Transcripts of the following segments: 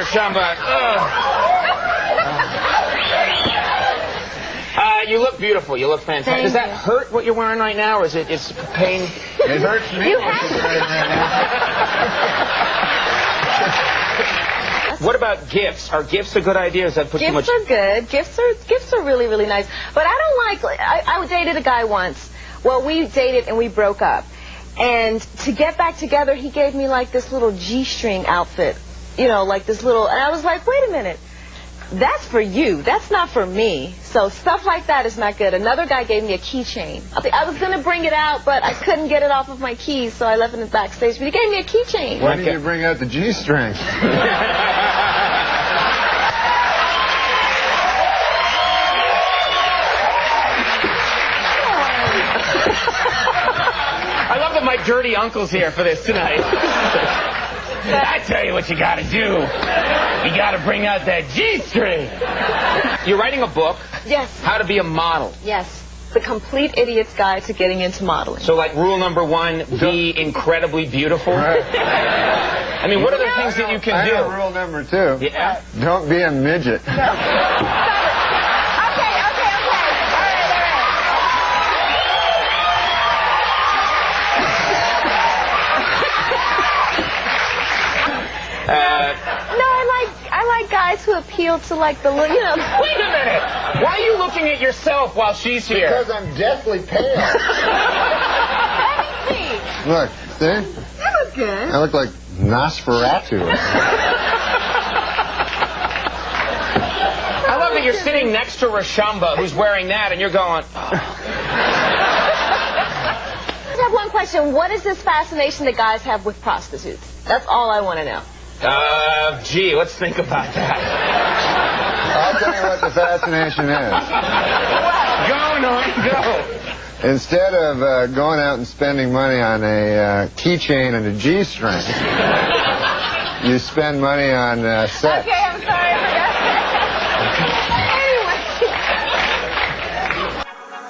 Rashamba. You look beautiful. You look fantastic. Does that hurt what you're wearing right now, or is it's pain? It hurts me. You have What about gifts? Are gifts a good idea? Or does that put too much? Gifts are good. Gifts are really, really nice. But I don't like. I dated a guy once. Well, we dated and we broke up. And to get back together, he gave me like this little G-string outfit. You know, like this little. And I was like, wait a minute. That's for you. That's not for me. So stuff like that is not good. Another guy gave me a keychain. I was going to bring it out, but I couldn't get it off of my keys, so I left it in the backstage. But he gave me a keychain. Why did you bring out the G-string? I love that my dirty uncle's here for this tonight. I tell you what you gotta do. You gotta bring out that G-string. You're writing a book? Yes. How to be a model? Yes. The Complete Idiot's Guide to Getting into Modeling. So like rule number 1, be incredibly beautiful? Right. I mean, what are the things that you can do? I know rule number 2. Yeah? Don't be a midget. No. I like guys who appeal to like the little, you know. Wait a minute! Why are you looking at yourself while she's here? Because I'm deathly pale. Let me see. Look, see? You look good. I look like Nosferatu. I love that you're sitting next to Rashamba, who's wearing that, and you're going, oh. I have one question. What is this fascination that guys have with prostitutes? That's all I want to know. Gee, let's think about that. I'll tell you what the fascination is. Go, Norm, go. Instead of going out and spending money on a keychain and a G-string, you spend money on sex. Okay, I'm sorry. I forgot. Anyway.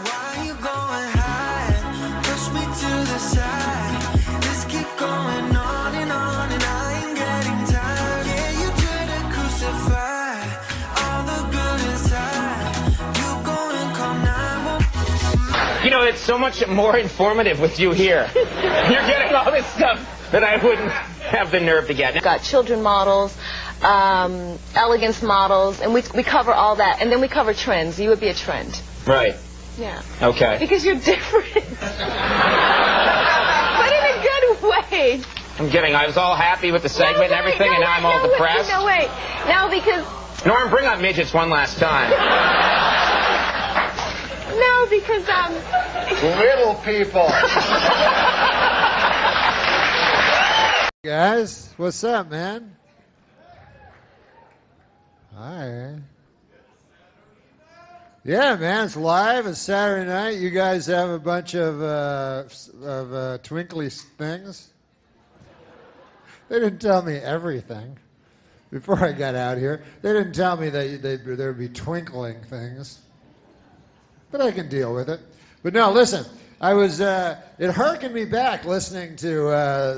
Why you going high? Push me to the side. Let's keep going on and on, and I ain't getting tired. Yeah, you could have crucified all the good inside. You go and call 911. You know, it's so much more informative with you here. You're getting all this stuff that I wouldn't have the nerve to get. We've got children models, elegance models, and we cover all that. And then we cover trends. You would be a trend. Right. Yeah. Okay. Because you're different. But in a good way. I'm getting, I was all happy with the segment and everything, and now I'm all depressed. No, wait. No, because... Norm, bring out midgets one last time. No, because, Little people. Guys, what's up, man? Hi. Yeah, man, it's live. It's Saturday night. You guys have a bunch of twinkly things. They didn't tell me everything before I got out here. They didn't tell me that there would be twinkling things. But I can deal with it. But no, listen. I was, it harkened me back listening to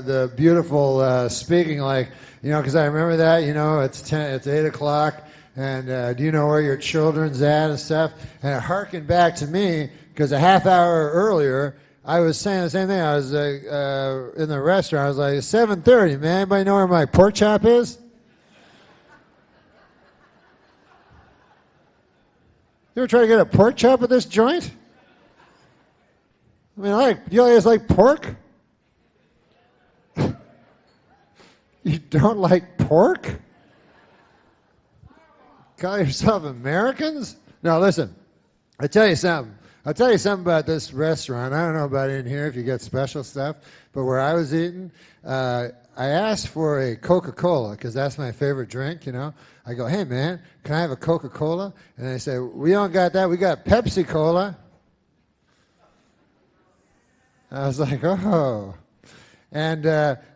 the beautiful speaking, like, you know, because I remember that, you know, it's 8 o'clock, and do you know where your children's at and stuff? And it harkened back to me, because a half hour earlier, I was saying the same thing. I was in the restaurant. I was like, 7:30, man. Anybody know where my pork chop is? You ever try to get a pork chop at this joint? I mean, you guys like pork? You don't like pork? Call yourself Americans? No, listen. I'll tell you something about this restaurant. I don't know about in here if you get special stuff, but where I was eating, I asked for a Coca-Cola because that's my favorite drink, you know. I go, hey, man, can I have a Coca-Cola? And they say, we don't got that. We got Pepsi-Cola. I was like, oh. And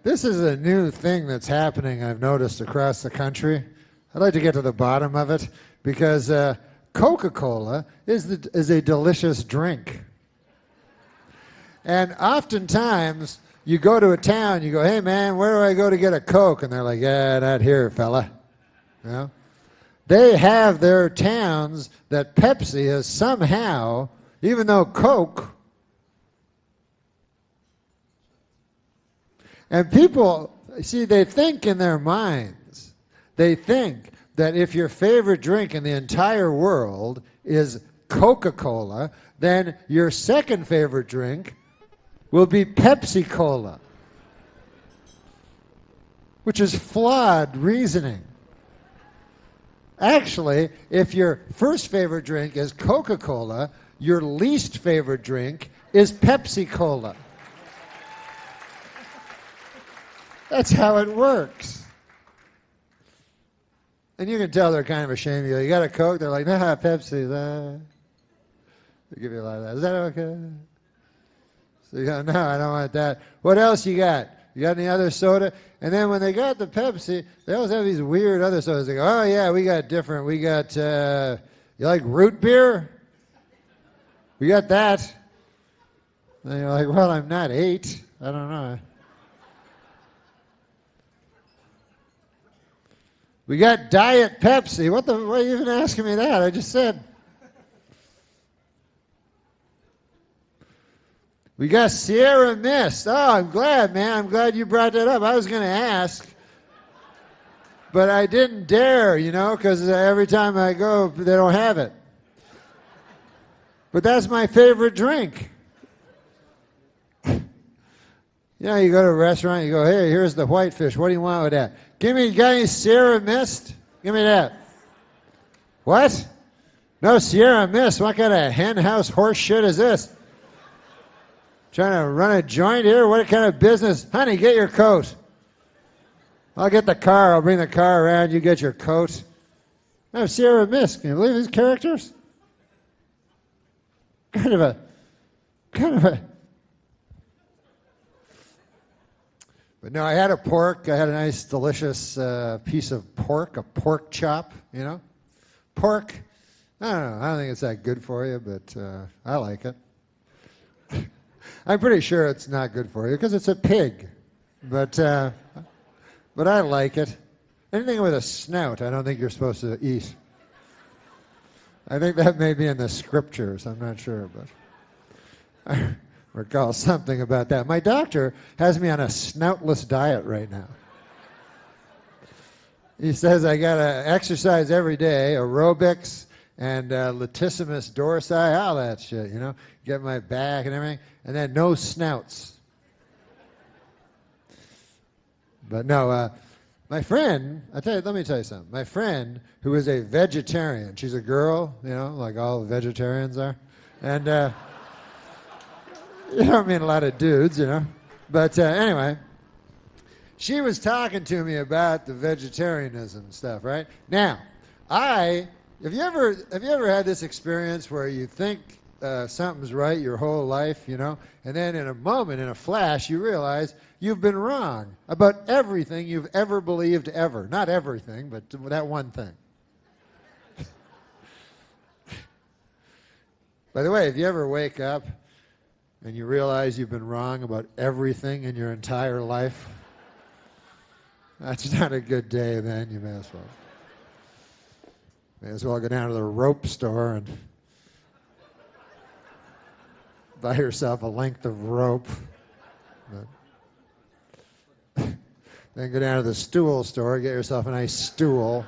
this is a new thing that's happening, I've noticed, across the country. I'd like to get to the bottom of it because Coca-Cola is a delicious drink. And oftentimes, you go to a town, you go, hey, man, where do I go to get a Coke? And they're like, yeah, not here, fella. You know? They have their towns that Pepsi has somehow, even though Coke, and people, see, they think in their minds, they think that if your favorite drink in the entire world is Coca-Cola, then your second favorite drink will be Pepsi-Cola, which is flawed reasoning. Actually, if your first favorite drink is Coca-Cola, your least favorite drink is Pepsi-Cola. That's how it works. And you can tell they're kind of ashamed. You got a Coke? They're like, nah, Pepsi. They give you a lot of that. Is that okay? So you go, no, I don't want that. What else you got? You got any other soda? And then when they got the Pepsi, they always have these weird other sodas. They go, oh, yeah, we got different. We got, you like root beer? We got that. And you're like, well, I'm not 8. I don't know. We got Diet Pepsi. What are you even asking me that? I just said. We got Sierra Mist. Oh, I'm glad, man. I'm glad you brought that up. I was going to ask, but I didn't dare, because every time I go, they don't have it. But that's my favorite drink. You go to a restaurant, you go, hey, here's the whitefish. What do you want with that? Got any Sierra Mist? Give me that. What? No Sierra Mist. What kind of hen house horse shit is this? Trying to run a joint here? What kind of business? Honey, get your coat. I'll get the car. I'll bring the car around. You get your coat. No, Sierra Mist. Can you believe these characters? Kind of a. But no, I had a pork. I had a nice, delicious piece of pork, a pork chop, Pork, I don't know. I don't think it's that good for you, but I like it. I'm pretty sure it's not good for you because it's a pig. But I like it. Anything with a snout, I don't think you're supposed to eat. I think that may be in the scriptures. I'm not sure, but I recall something about that. My doctor has me on a snoutless diet right now. He says I got to exercise every day, aerobics and latissimus dorsi, all that shit, get my back and everything, and then no snouts. But no, my friend, let me tell you something. My friend, who is a vegetarian, she's a girl, like all vegetarians are, and you don't mean a lot of dudes, but anyway, she was talking to me about the vegetarianism stuff, right? Now, have you ever had this experience where you think something's right your whole life, and then in a moment, in a flash, you realize you've been wrong about everything you've ever believed ever. Not everything, but that one thing. By the way, if you ever wake up and you realize you've been wrong about everything in your entire life, that's not a good day then. You may as well go down to the rope store and buy yourself a length of rope. Then go down to the stool store, get yourself a nice stool.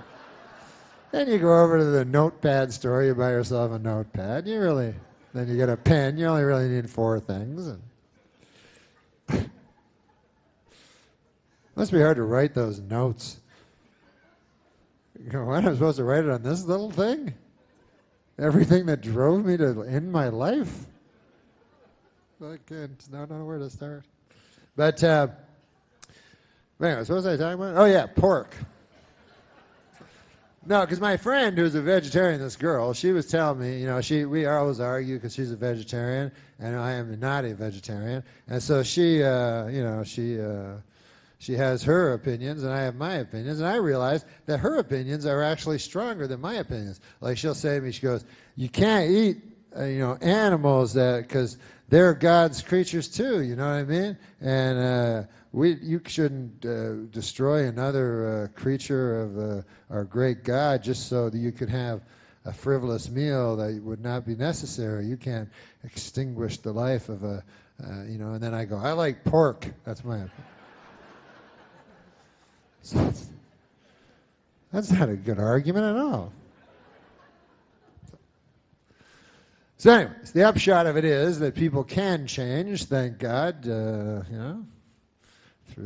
Then you go over to the notepad store, you buy yourself a notepad. Then you get a pen. You only really need 4 things. And must be hard to write those notes. What, I'm supposed to write it on this little thing? Everything that drove me to end my life? I don't know where to start. But anyway, what was I talking about? Oh, yeah, pork. No, because my friend, who's a vegetarian, this girl, she was telling me, we always argue because she's a vegetarian and I am not a vegetarian, and so she has her opinions and I have my opinions, and I realized that her opinions are actually stronger than my opinions. Like she'll say to me, she goes, "You can't eat, animals because they're God's creatures too, you know what I mean? And you shouldn't destroy another creature of our great God just so that you could have a frivolous meal that would not be necessary. You can't extinguish the life of a, and then I go, I like pork. That's my opinion. So that's not a good argument at all. So anyways, the upshot of it is that people can change, thank God, through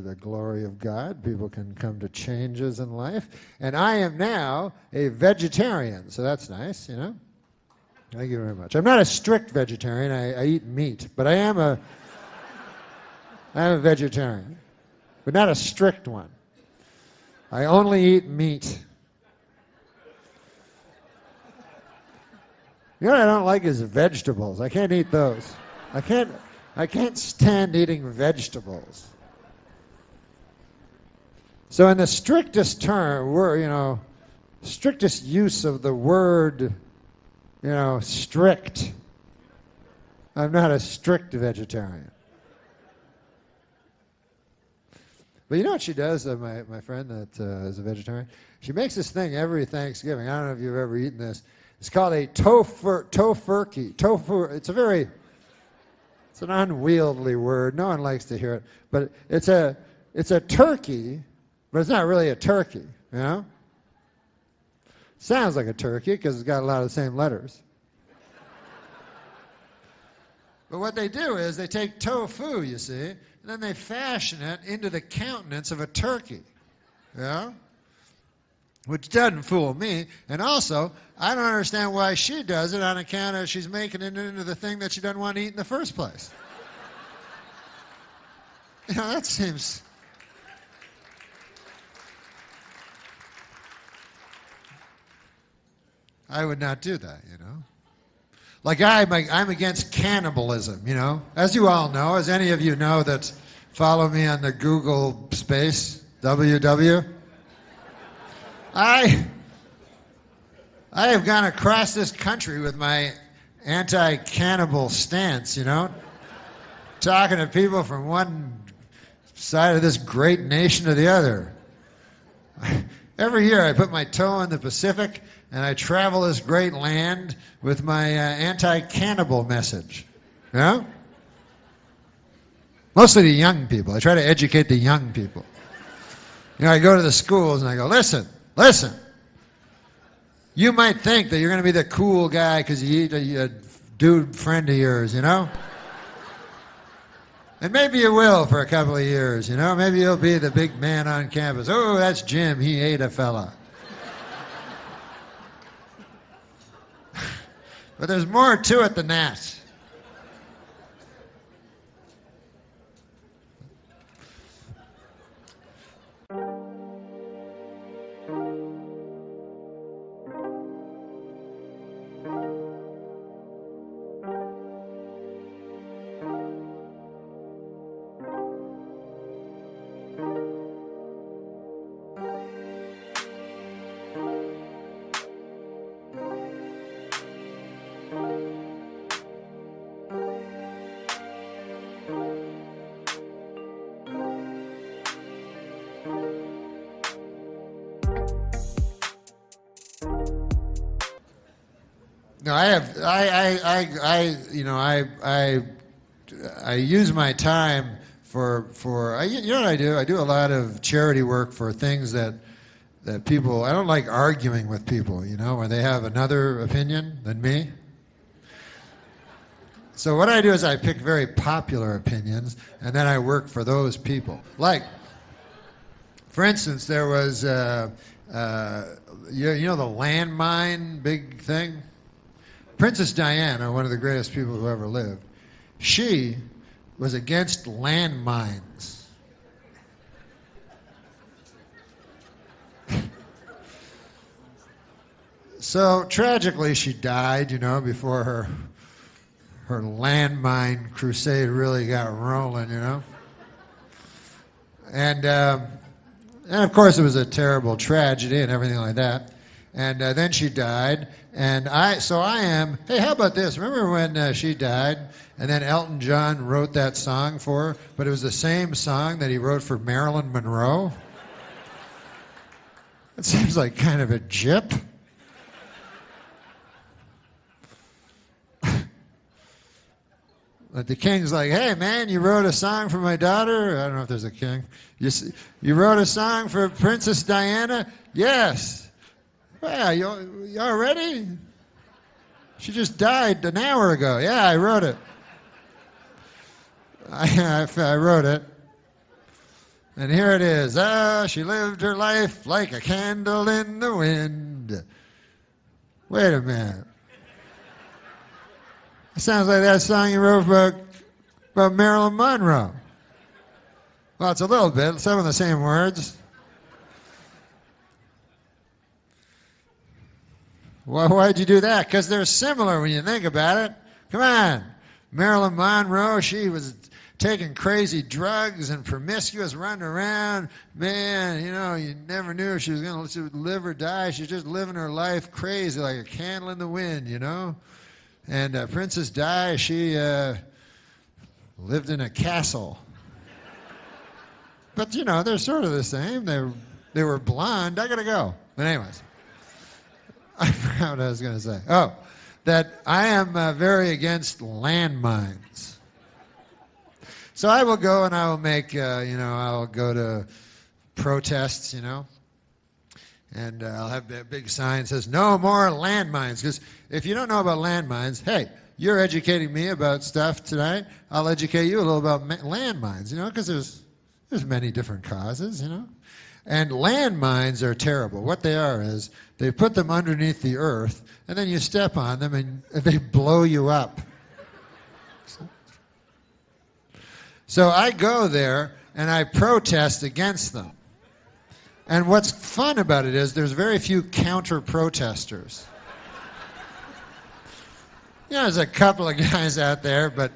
the glory of God, people can come to changes in life. And I am now a vegetarian, so that's nice, Thank you very much. I'm not a strict vegetarian, I eat meat, but I am a vegetarian, but not a strict one. I only eat meat. You know what I don't like is vegetables. I can't eat those. I can't stand eating vegetables. So in the strictest term, strictest use of the word, strict, I'm not a strict vegetarian. But you know what she does, my friend that is a vegetarian? She makes this thing every Thanksgiving. I don't know if you've ever eaten this. It's called a tofurkey. Tofu. It's an unwieldy word. No one likes to hear it. But it's a turkey, but it's not really a turkey. Sounds like a turkey because it's got a lot of the same letters. But what they do is they take tofu, you see, and then they fashion it into the countenance of a turkey. Which doesn't fool me. And also, I don't understand why she does it on account of she's making it into the thing that she doesn't want to eat in the first place. That seems... I would not do that, Like I'm against cannibalism, As you all know, as any of you know that follow me on the Google space, WW. I have gone across this country with my anti-cannibal stance, talking to people from one side of this great nation to the other. Every year I put my toe in the Pacific and I travel this great land with my anti-cannibal message. Mostly the young people. I try to educate the young people. I go to the schools and I go, listen. You might think that you're going to be the cool guy because you eat a dude friend of yours, And maybe you will for a couple of years, Maybe you'll be the big man on campus. Oh, that's Jim. He ate a fella. But there's more to it than that. No, I use my time for you know what I do? I do a lot of charity work for things that people, I don't like arguing with people, where they have another opinion than me. So what I do is I pick very popular opinions and then I work for those people. Like, for instance, there was, the landmine big thing? Princess Diana, one of the greatest people who ever lived, she was against landmines. So tragically, she died, before her landmine crusade really got rolling, And of course, it was a terrible tragedy and everything like that. And then she died. And so I am, hey, how about this? Remember when she died? And then Elton John wrote that song for her, but it was the same song that he wrote for Marilyn Monroe? It seems like kind of a jip. But the king's like, hey, man, you wrote a song for my daughter? I don't know if there's a king. You wrote a song for Princess Diana? Yes. Well, you already? She just died an hour ago. Yeah, I wrote it. I wrote it. And here it is. She lived her life like a candle in the wind. Wait a minute. It sounds like that song you wrote about Marilyn Monroe. Well, it's a little bit. Some of the same words. Why'd you do that? Because they're similar when you think about it. Come on. Marilyn Monroe, she was taking crazy drugs and promiscuous, running around. Man, you never knew if she was going to live or die. She's just living her life crazy like a candle in the wind, And Princess Di, she lived in a castle. But, they're sort of the same. They were blonde. I got to go. But anyways, I forgot what I was going to say. Oh, that I am very against landmines. So I will go and I will make, I'll go to protests, and I'll have that big sign that says, no more landmines. Because if you don't know about landmines, hey, you're educating me about stuff tonight. I'll educate you a little about landmines, because there's many different causes, And landmines are terrible. What they are is they put them underneath the earth, and then you step on them, and they blow you up. So I go there, and I protest against them. And what's fun about it is there's very few counter-protesters. There's a couple of guys out there, but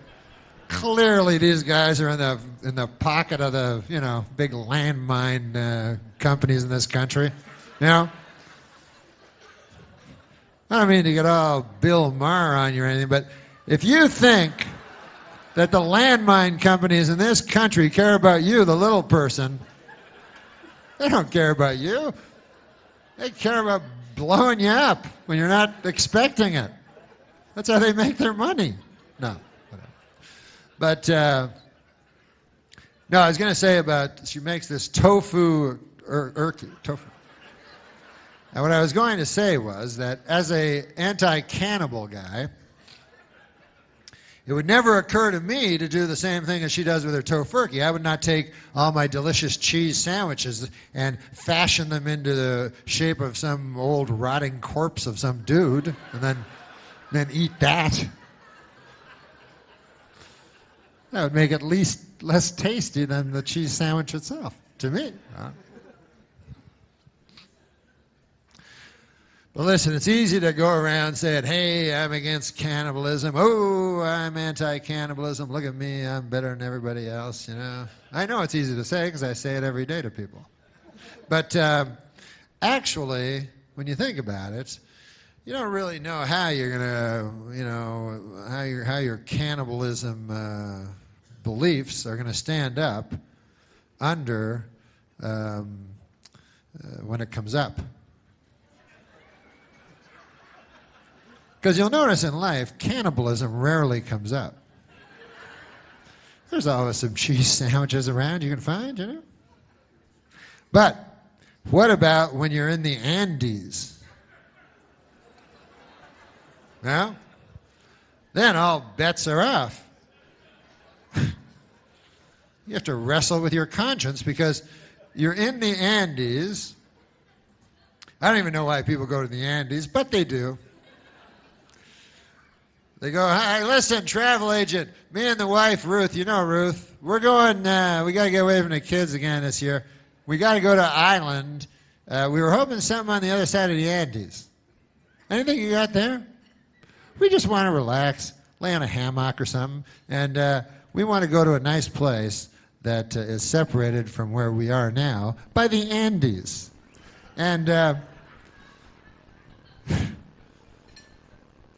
clearly these guys are in the pocket of the, big landmine companies in this country. I don't mean to get all Bill Maher on you or anything, but if you think that the landmine companies in this country care about you, the little person, they don't care about you. They care about blowing you up when you're not expecting it. That's how they make their money. No. But, no, I was going to say about, she makes this tofu. And what I was going to say was that as a anti-cannibal guy, it would never occur to me to do the same thing as she does with her tofurkey. I would not take all my delicious cheese sandwiches and fashion them into the shape of some old rotting corpse of some dude and then eat that. That would make it at least less tasty than the cheese sandwich itself, to me. But listen, it's easy to go around saying, hey, I'm against cannibalism. Oh, I'm anti-cannibalism. Look at me. I'm better than everybody else, I know it's easy to say because I say it every day to people. But actually, when you think about it, you don't really know how you're going to, how your cannibalism beliefs are going to stand up under when it comes up. Because you'll notice in life, cannibalism rarely comes up. There's always some cheese sandwiches around you can find, But what about when you're in the Andes? Well, then all bets are off. You have to wrestle with your conscience because you're in the Andes. I don't even know why people go to the Andes, but they do. They go, hey, listen, travel agent, me and the wife, Ruth, Ruth, we're going, we got to get away from the kids again this year. We got to go to Island. We were hoping something on the other side of the Andes. Anything you got there? We just want to relax, lay on a hammock or something, and we want to go to a nice place that is separated from where we are now by the Andes. And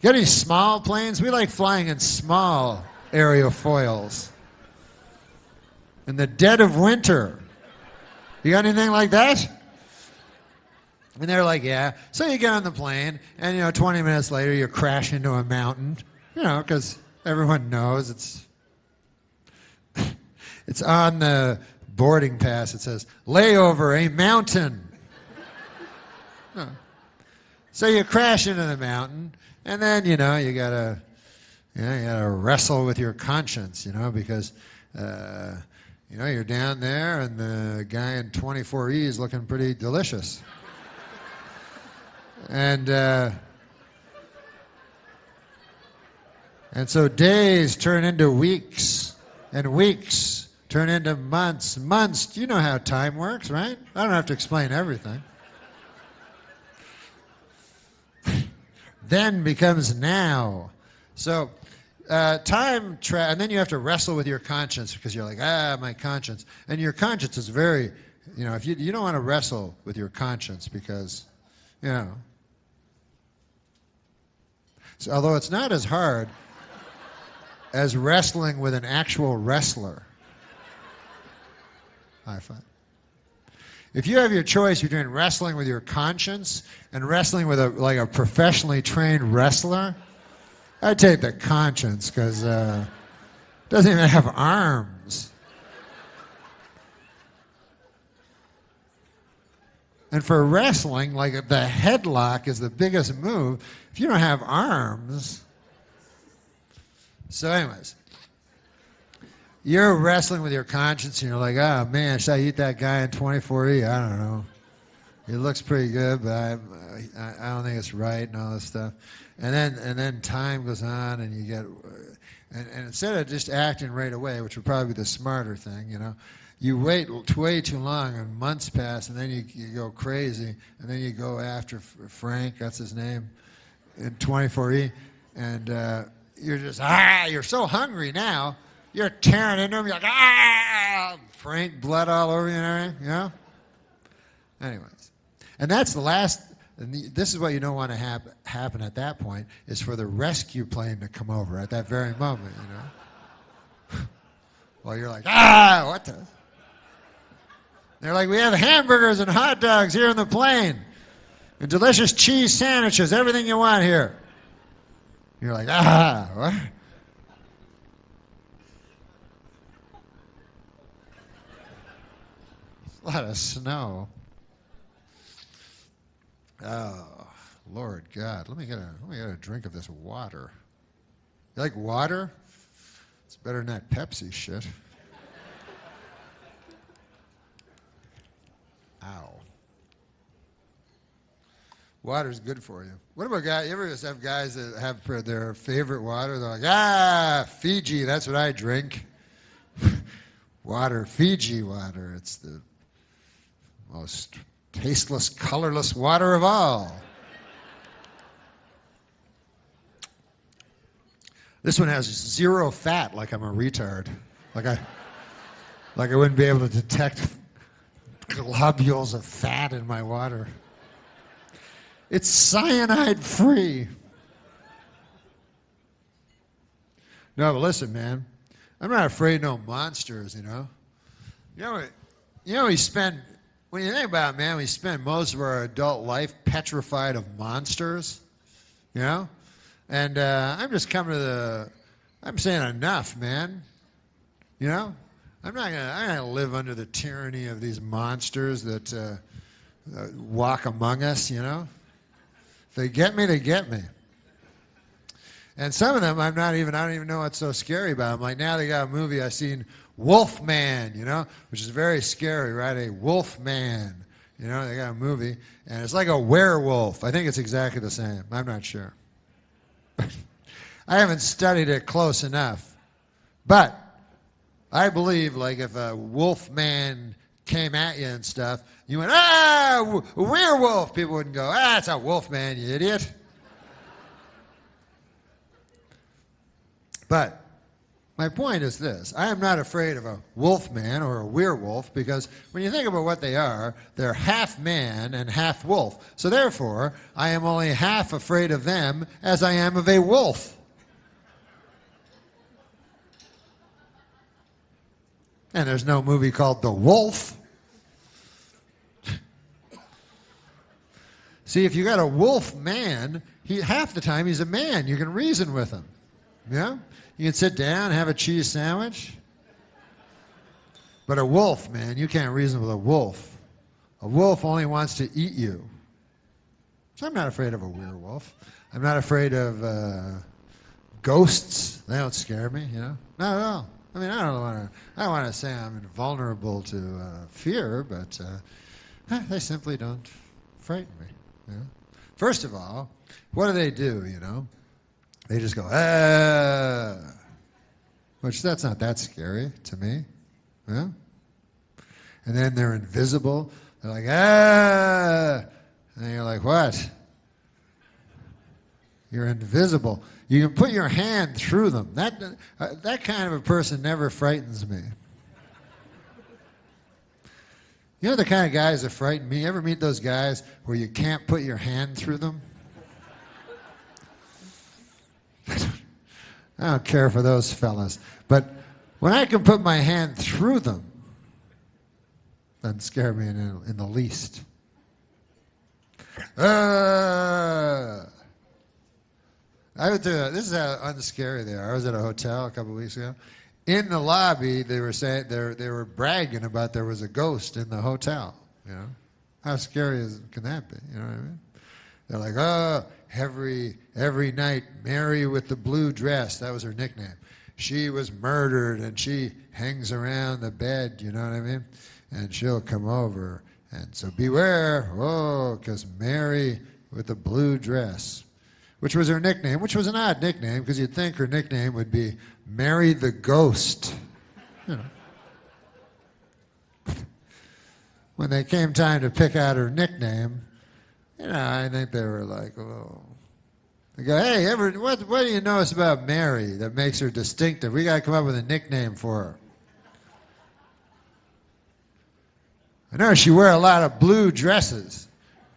Got any small planes? We like flying in small aerofoils. In the dead of winter. You got anything like that? And they're like, yeah. So you get on the plane, and 20 minutes later you crash into a mountain, because everyone knows it's on the boarding pass. It says, layover a mountain. So you crash into the mountain, and then, you gotta wrestle with your conscience, because, you're down there, and the guy in 24E is looking pretty delicious. And so days turn into weeks, and weeks turn into months. Months, you know how time works, right? I don't have to explain everything. Then becomes now. So and then you have to wrestle with your conscience because you're like, my conscience. And your conscience is very, if you don't want to wrestle with your conscience because, So, although it's not as hard as wrestling with an actual wrestler. High five. If you have your choice between wrestling with your conscience and wrestling with a professionally trained wrestler, I'd take the conscience because it doesn't even have arms. And for wrestling, the headlock is the biggest move. If you don't have arms. So anyways, you're wrestling with your conscience and you're like, oh man, should I eat that guy in 24E? I don't know. He looks pretty good, but I don't think it's right and all this stuff. And then time goes on and you get, and instead of just acting right away, which would probably be the smarter thing, you wait way too long and months pass and then you go crazy and then you go after Frank, that's his name, in 24E, and you're just, you're so hungry now, you're tearing into him, you're like, Frank, blood all over you and everything, Anyways, and that's the last, and this is what you don't want to happen at that point, is for the rescue plane to come over at that very moment, Well, you're like, what the? They're like, we have hamburgers and hot dogs here on the plane. And delicious cheese sandwiches, everything you want here. You're like, what? It's a lot of snow. Oh, Lord God. Let me get a drink of this water. You like water? It's better than that Pepsi shit. Ow. Water's good for you. What about guys? You ever just have guys that have their favorite water? They're like, Fiji, that's what I drink. Water, Fiji water. It's the most tasteless, colorless water of all. This one has 0 fat, like I'm a retard. Like I wouldn't be able to detect globules of fat in my water. It's cyanide free. No, but listen, man. I'm not afraid of no monsters, we spend, when you think about it, man, we spend most of our adult life petrified of monsters, And I'm just I'm saying enough, man. I'm not gonna live under the tyranny of these monsters that walk among us, If they get me, they get me. And some of them I don't even know what's so scary about them. Like now they got a movie I've seen, Wolfman, which is very scary, right? A Wolfman, they got a movie, and it's like a werewolf. I think it's exactly the same. I'm not sure. I haven't studied it close enough. But I believe, if a wolf man came at you and stuff, you went, werewolf. People wouldn't go, it's a wolf man, you idiot. But My point is this. I am not afraid of a wolf man or a werewolf because when you think about what they are, they're half man and half wolf. So therefore, I am only half afraid of them as I am of a wolf. And there's no movie called The Wolf. See, if you got a wolf man, half the time he's a man. You can reason with him. Yeah? You can sit down and have a cheese sandwich. But a wolf, man, you can't reason with a wolf. A wolf only wants to eat you. So I'm not afraid of a werewolf. I'm not afraid of ghosts. They don't scare me, you know? Not at all. I mean, I don't want to say I'm invulnerable to fear, but they simply don't frighten me. You know? First of all, what do? You know? They just go, which that's not that scary to me. Yeah? And then they're invisible. They're like, and you're like, what? You're invisible. You can put your hand through them. That kind of a person never frightens me. You know the kind of guys that frighten me? You ever meet those guys where you can't put your hand through them? I don't care for those fellas. But when I can put my hand through them, doesn't scare me in the least. This is how unscary they are. I was at a hotel a couple of weeks ago. In the lobby, they were saying they were bragging about there was a ghost in the hotel. You know, how scary can that be? You know what I mean? They're like, every night, Mary with the blue dress. That was her nickname. She was murdered, and she hangs around the bed. You know what I mean? And she'll come over, and so beware, because Mary with the blue dress. Which was her nickname, which was an odd nickname, because you'd think her nickname would be Mary the Ghost. You know. When they came time to pick out her nickname, you know, I think they were like, oh. They go, hey, what do you notice about Mary that makes her distinctive? We got to come up with a nickname for her. I know she wears a lot of blue dresses.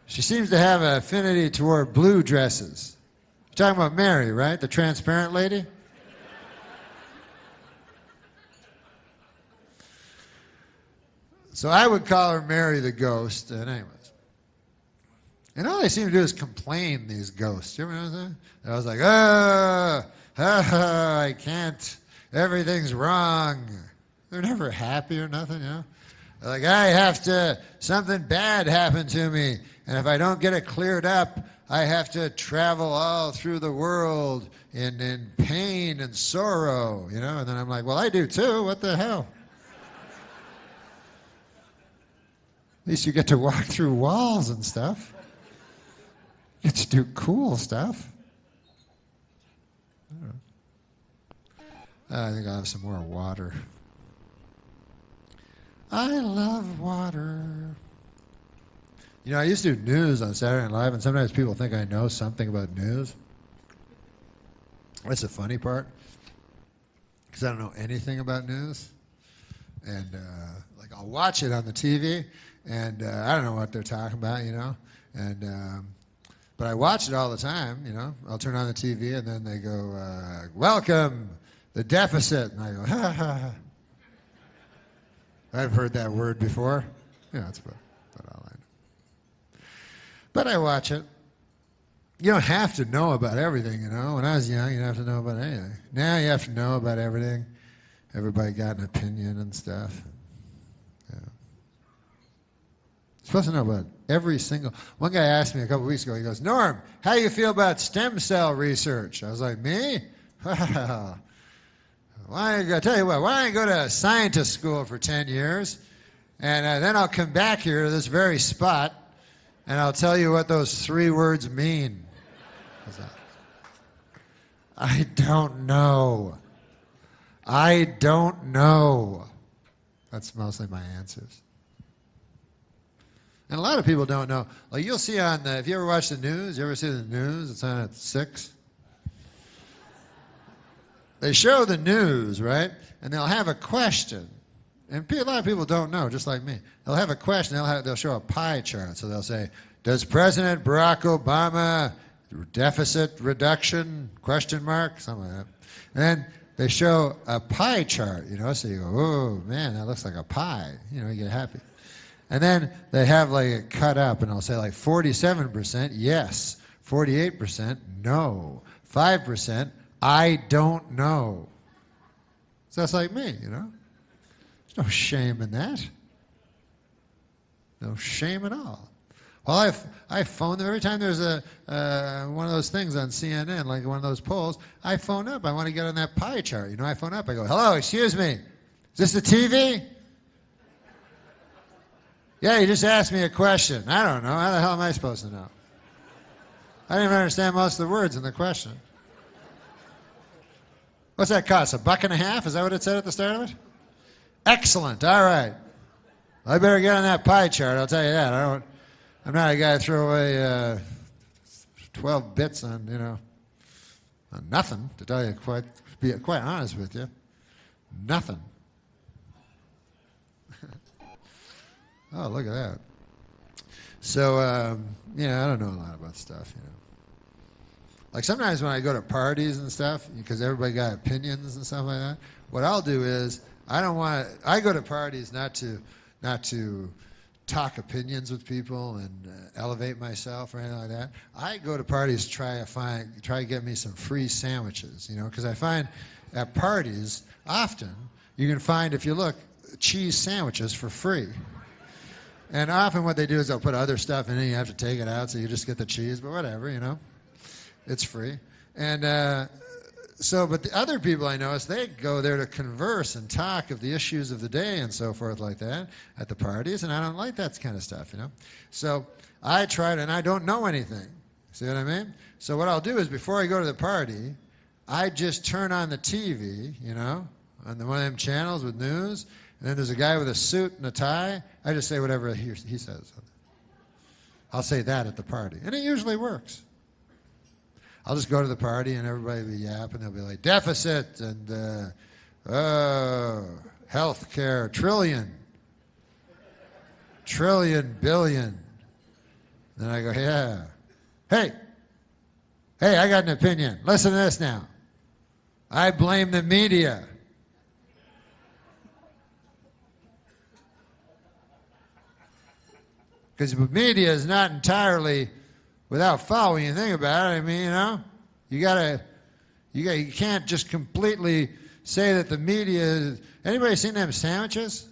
She seems to have an affinity toward blue dresses. You're talking about Mary, right? The transparent lady? So I would call her Mary the Ghost. And anyways. And all they seem to do is complain, these ghosts. You ever notice that? And I was like, I can't. Everything's wrong. They're never happy or nothing, you know? They're like, something bad happened to me. And if I don't get it cleared up, I have to travel all through the world in pain and sorrow, you know? And then I'm like, well, I do too. What the hell? At least you get to walk through walls and stuff. You get to do cool stuff. I think I'll have some more water. I love water. You know, I used to do news on Saturday Night Live, and sometimes people think I know something about news. That's the funny part, because I don't know anything about news. And, like, I'll watch it on the TV, and I don't know what they're talking about, you know. And but I watch it all the time, you know. I'll turn on the TV, and then they go, welcome, the deficit. And I go, ha, ha, ha. I've heard that word before. Yeah, that's about all I know. But I watch it. You don't have to know about everything, you know. When I was young, you didn't have to know about anything. Now you have to know about everything. Everybody got an opinion and stuff. Yeah. You're supposed to know about every single... One guy asked me a couple weeks ago, he goes, Norm, how do you feel about stem cell research? I was like, me? I tell you what, why don't I go to scientist school for 10 years, and then I'll come back here to this very spot, and I'll tell you what those 3 words mean. I don't know. I don't know. That's mostly my answers. And a lot of people don't know. Like you'll see on if you ever watch the news, you ever see the news? It's on at 6. they show the news, right? And they'll have a question. And a lot of people don't know, just like me. They'll have a question. They'll show a pie chart. So they'll say, does President Barack Obama deficit reduction, question mark, something like that. And then they show a pie chart, so you go, oh, man, that looks like a pie. You get happy. And then they have like it cut up, and they'll say like 47% yes, 48% no, 5% I don't know. So that's like me, There's no shame in that. No shame at all. Well, I phone them every time there's one of those things on CNN, like one of those polls. I phone up. I want to get on that pie chart. I phone up. I go, hello, excuse me. Is this the TV? Yeah, you just asked me a question. I don't know. How the hell am I supposed to know? I didn't even understand most of the words in the question. What's that cost? $1.50? Is that what it said at the start of it? Excellent. All right. I better get on that pie chart. I'll tell you that. I'm not a guy to throw away 12 bits on, on nothing, to tell you be quite honest with you. Nothing. Oh, look at that. So, I don't know a lot about stuff, Like sometimes when I go to parties and stuff, because everybody got opinions and stuff like that, what I'll do is I go to parties not to talk opinions with people and elevate myself or anything like that. I go to parties to try to get me some free sandwiches, because I find at parties often you can find, if you look, cheese sandwiches for free. And often what they do is they'll put other stuff in it, you have to take it out, so you just get the cheese, but whatever, it's free. And but the other people I notice, they go there to converse and talk of the issues of the day and so forth like that at the parties, and I don't like that kind of stuff, So I tried, and I don't know anything. See what I mean? So what I'll do is before I go to the party, I just turn on the TV, on one of them channels with news, and then there's a guy with a suit and a tie. I just say whatever he says. I'll say that at the party, and it usually works. I'll just go to the party and everybody will be yapping. They'll be like, deficit and health care, trillion, billion. Then I go, yeah. Hey, I got an opinion. Listen to this now. I blame the media. Because the media is not entirely without fault when you think about it. I mean, you can't just completely say that the media is. Anybody seen them sandwiches?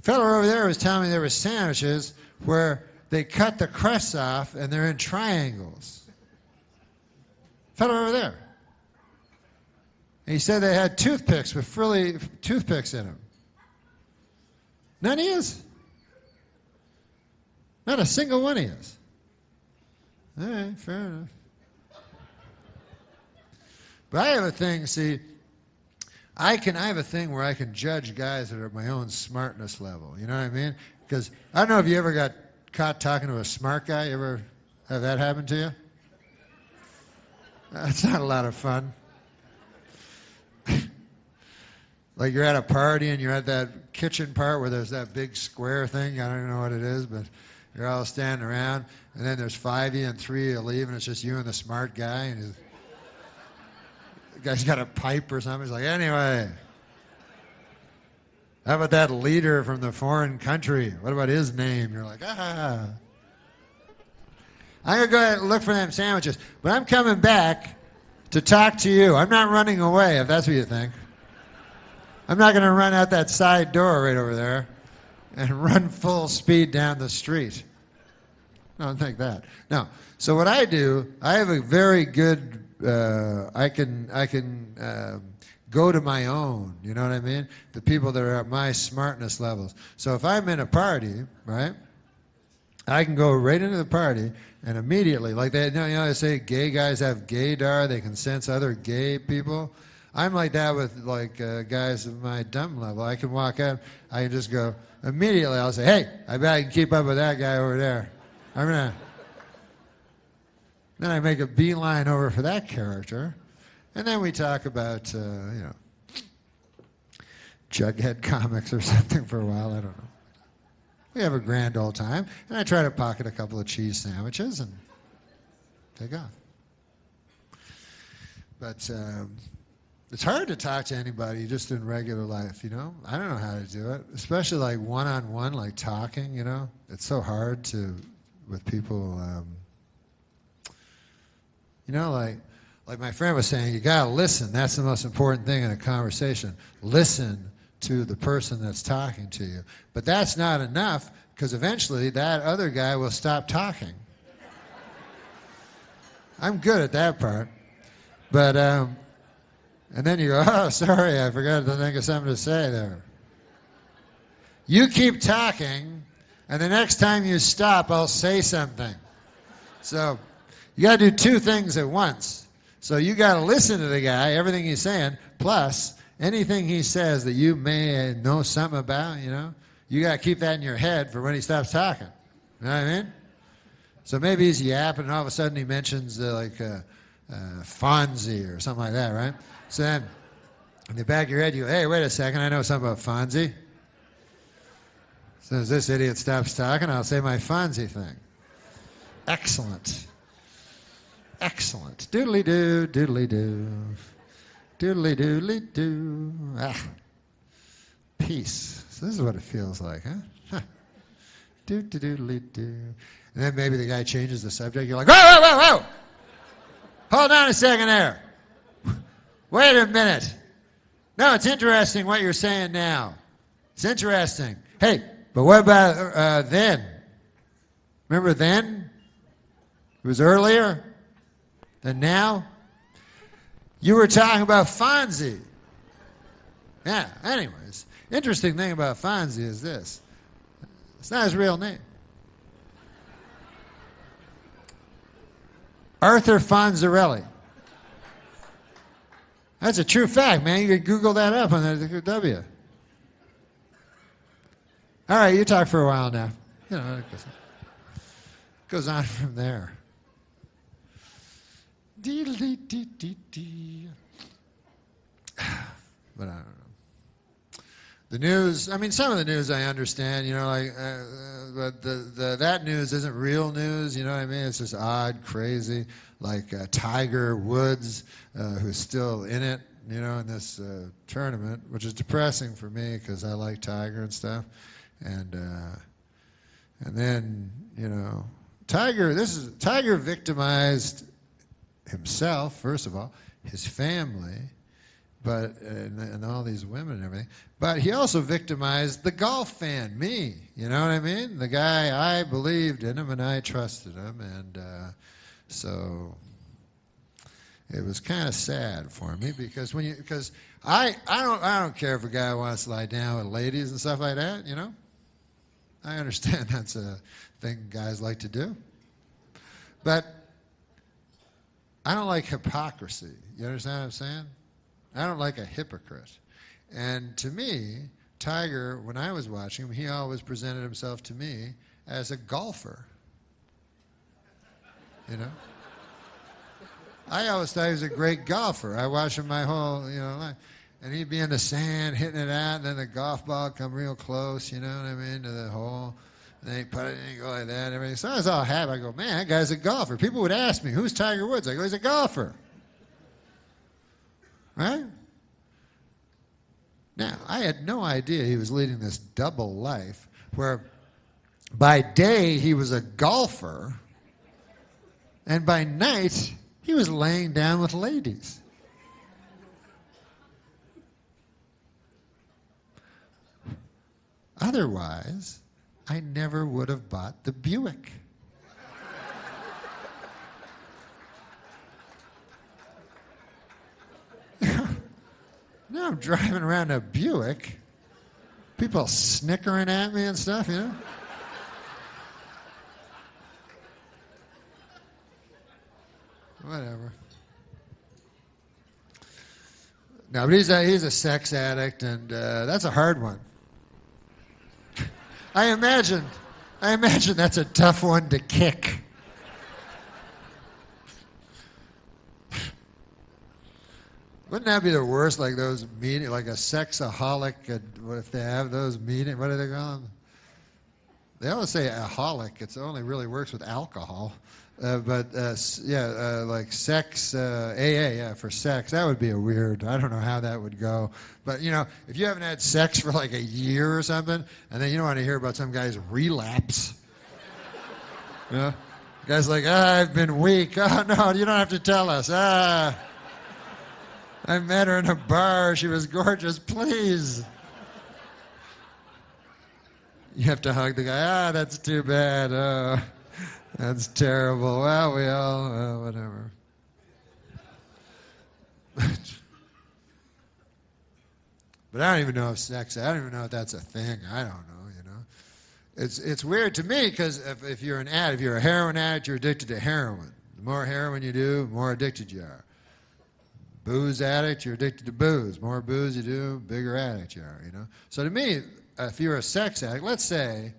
A fellow over there was telling me there were sandwiches where they cut the crusts off and they're in triangles. Fellow over there. And he said they had toothpicks with frilly toothpicks in them. None he is. Not a single one he is. All right, fair enough. But I have a thing, I have a thing where I can judge guys that are at my own smartness level. You know what I mean? Because I don't know if you ever got caught talking to a smart guy. You ever have that happen to you? That's not a lot of fun. Like you're at a party and you're at that kitchen part where there's that big square thing. I don't even know what it is, but you're all standing around, and then there's 5 of you and 3 of you leave, and it's just you and the smart guy, and the guy's got a pipe or something. He's like, anyway, how about that leader from the foreign country? What about his name? You're like, I'm going to go ahead and look for them sandwiches, but I'm coming back to talk to you. I'm not running away, if that's what you think. I'm not going to run out that side door right over there and run full speed down the street. I don't think that. No. So what I do, I have a very good, I can go to my own, you know what I mean? The people that are at my smartness levels. So if I'm in a party, right, I can go right into the party and immediately, like they say gay guys have gaydar, they can sense other gay people. I'm like that with guys of my dumb level. I can walk out, I can just go, immediately I'll say, hey, I bet I can keep up with that guy over there. Then I make a beeline over for that character. And then we talk about, Jughead comics or something for a while. I don't know. We have a grand old time. And I try to pocket a couple of cheese sandwiches and take off. But it's hard to talk to anybody just in regular life, I don't know how to do it. Especially like one-on-one, like talking, It's so hard with people, like my friend was saying, you got to listen. That's the most important thing in a conversation. Listen to the person that's talking to you. But that's not enough, because eventually that other guy will stop talking. I'm good at that part. But, and then you go, oh, sorry, I forgot to think of something to say there. You keep talking, and the next time you stop, I'll say something. So you got to do two things at once. So you got to listen to the guy, everything he's saying, plus anything he says that you may know something about, you got to keep that in your head for when he stops talking. You know what I mean? So maybe he's yapping, and all of a sudden he mentions Fonzie or something like that, right? So then in the back of your head, you go, hey, wait a second, I know something about Fonzie. So as this idiot stops talking, I'll say my Fonzie thing. Excellent. Excellent. Doodly-doo, doodly-doo. Doodly-doodly-doo. Ah. Peace. So this is what it feels like, huh? Doo-doo-doodly-doo. And then maybe the guy changes the subject. You're like, whoa, whoa, whoa, whoa! Hold on a second there. Wait a minute. No, it's interesting what you're saying now. It's interesting. Hey, but what about then? Remember then? It was earlier than now? You were talking about Fonzie. Yeah, anyways. Interesting thing about Fonzie is this. It's not his real name. Arthur Fonzarelli. That's a true fact, man. You can Google that up on the W. All right, you talk for a while now. It goes on from there. But I don't know. The news, some of the news I understand, but that news isn't real news, you know what I mean? It's just odd, crazy, like Tiger Woods, who's still in it, in this tournament, which is depressing for me because I like Tiger and stuff. And then, Tiger victimized himself, first of all, his family, but and all these women and everything. But he also victimized the golf fan, me. You know what I mean? The guy, I believed in him and I trusted him, and so it was kind of sad for me because I don't care if a guy wants to lie down with ladies and stuff like that. I understand that's a thing guys like to do, but I don't like hypocrisy. You understand what I'm saying? I don't like a hypocrite. And to me, Tiger, when I was watching him, he always presented himself to me as a golfer. I always thought he was a great golfer. I watched him my whole, life. And he'd be in the sand hitting it out, and then the golf ball come real close, you know what I mean, to the hole. And then he'd put it in and go like that and everything. So I was all happy. I go, man, that guy's a golfer. People would ask me, who's Tiger Woods? I go, he's a golfer. Right? Now, I had no idea he was leading this double life where by day he was a golfer and by night he was laying down with ladies. Otherwise, I never would have bought the Buick. Now I'm driving around a Buick, people snickering at me and stuff, Whatever. No, but he's a sex addict, and that's a hard one. I imagine that's a tough one to kick. Wouldn't that be the worst? Like those meeting, like a sexaholic. What if they have those meetings? What do they call them? They always say aholic. It only really works with alcohol. Like sex, AA, yeah, for sex. That would be a weird. I don't know how that would go. But if you haven't had sex for like a year or something, and then you don't want to hear about some guy's relapse. Guy's like, I've been weak. Oh no, you don't have to tell us. I met her in a bar. She was gorgeous. Please. You have to hug the guy. That's too bad. Oh, that's terrible. Well, we all, whatever. But I don't even know if sex, I don't even know if that's a thing. I don't know, It's weird to me because if you're an addict, if you're a heroin addict, you're addicted to heroin. The more heroin you do, the more addicted you are. Booze addict, you're addicted to booze. More booze you do, bigger addict you are, So to me, if you're a sex addict, let's say,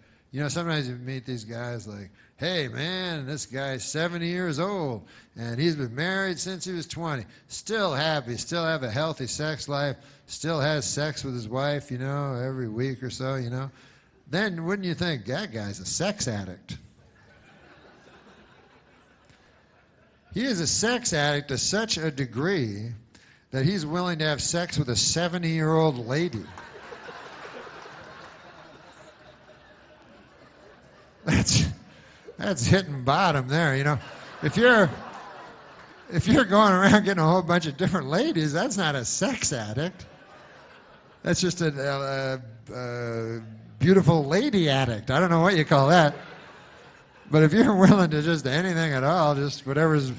sometimes you meet these guys like, hey, man, this guy's 70 years old, and he's been married since he was 20. Still happy, still have a healthy sex life, still has sex with his wife, every week or so, Then wouldn't you think, that guy's a sex addict? He is a sex addict to such a degree that he's willing to have sex with a 70-year-old lady. That's hitting bottom there, If you're going around getting a whole bunch of different ladies, that's not a sex addict. That's just a beautiful lady addict. I don't know what you call that. But if you're willing to just anything at all, just whatever's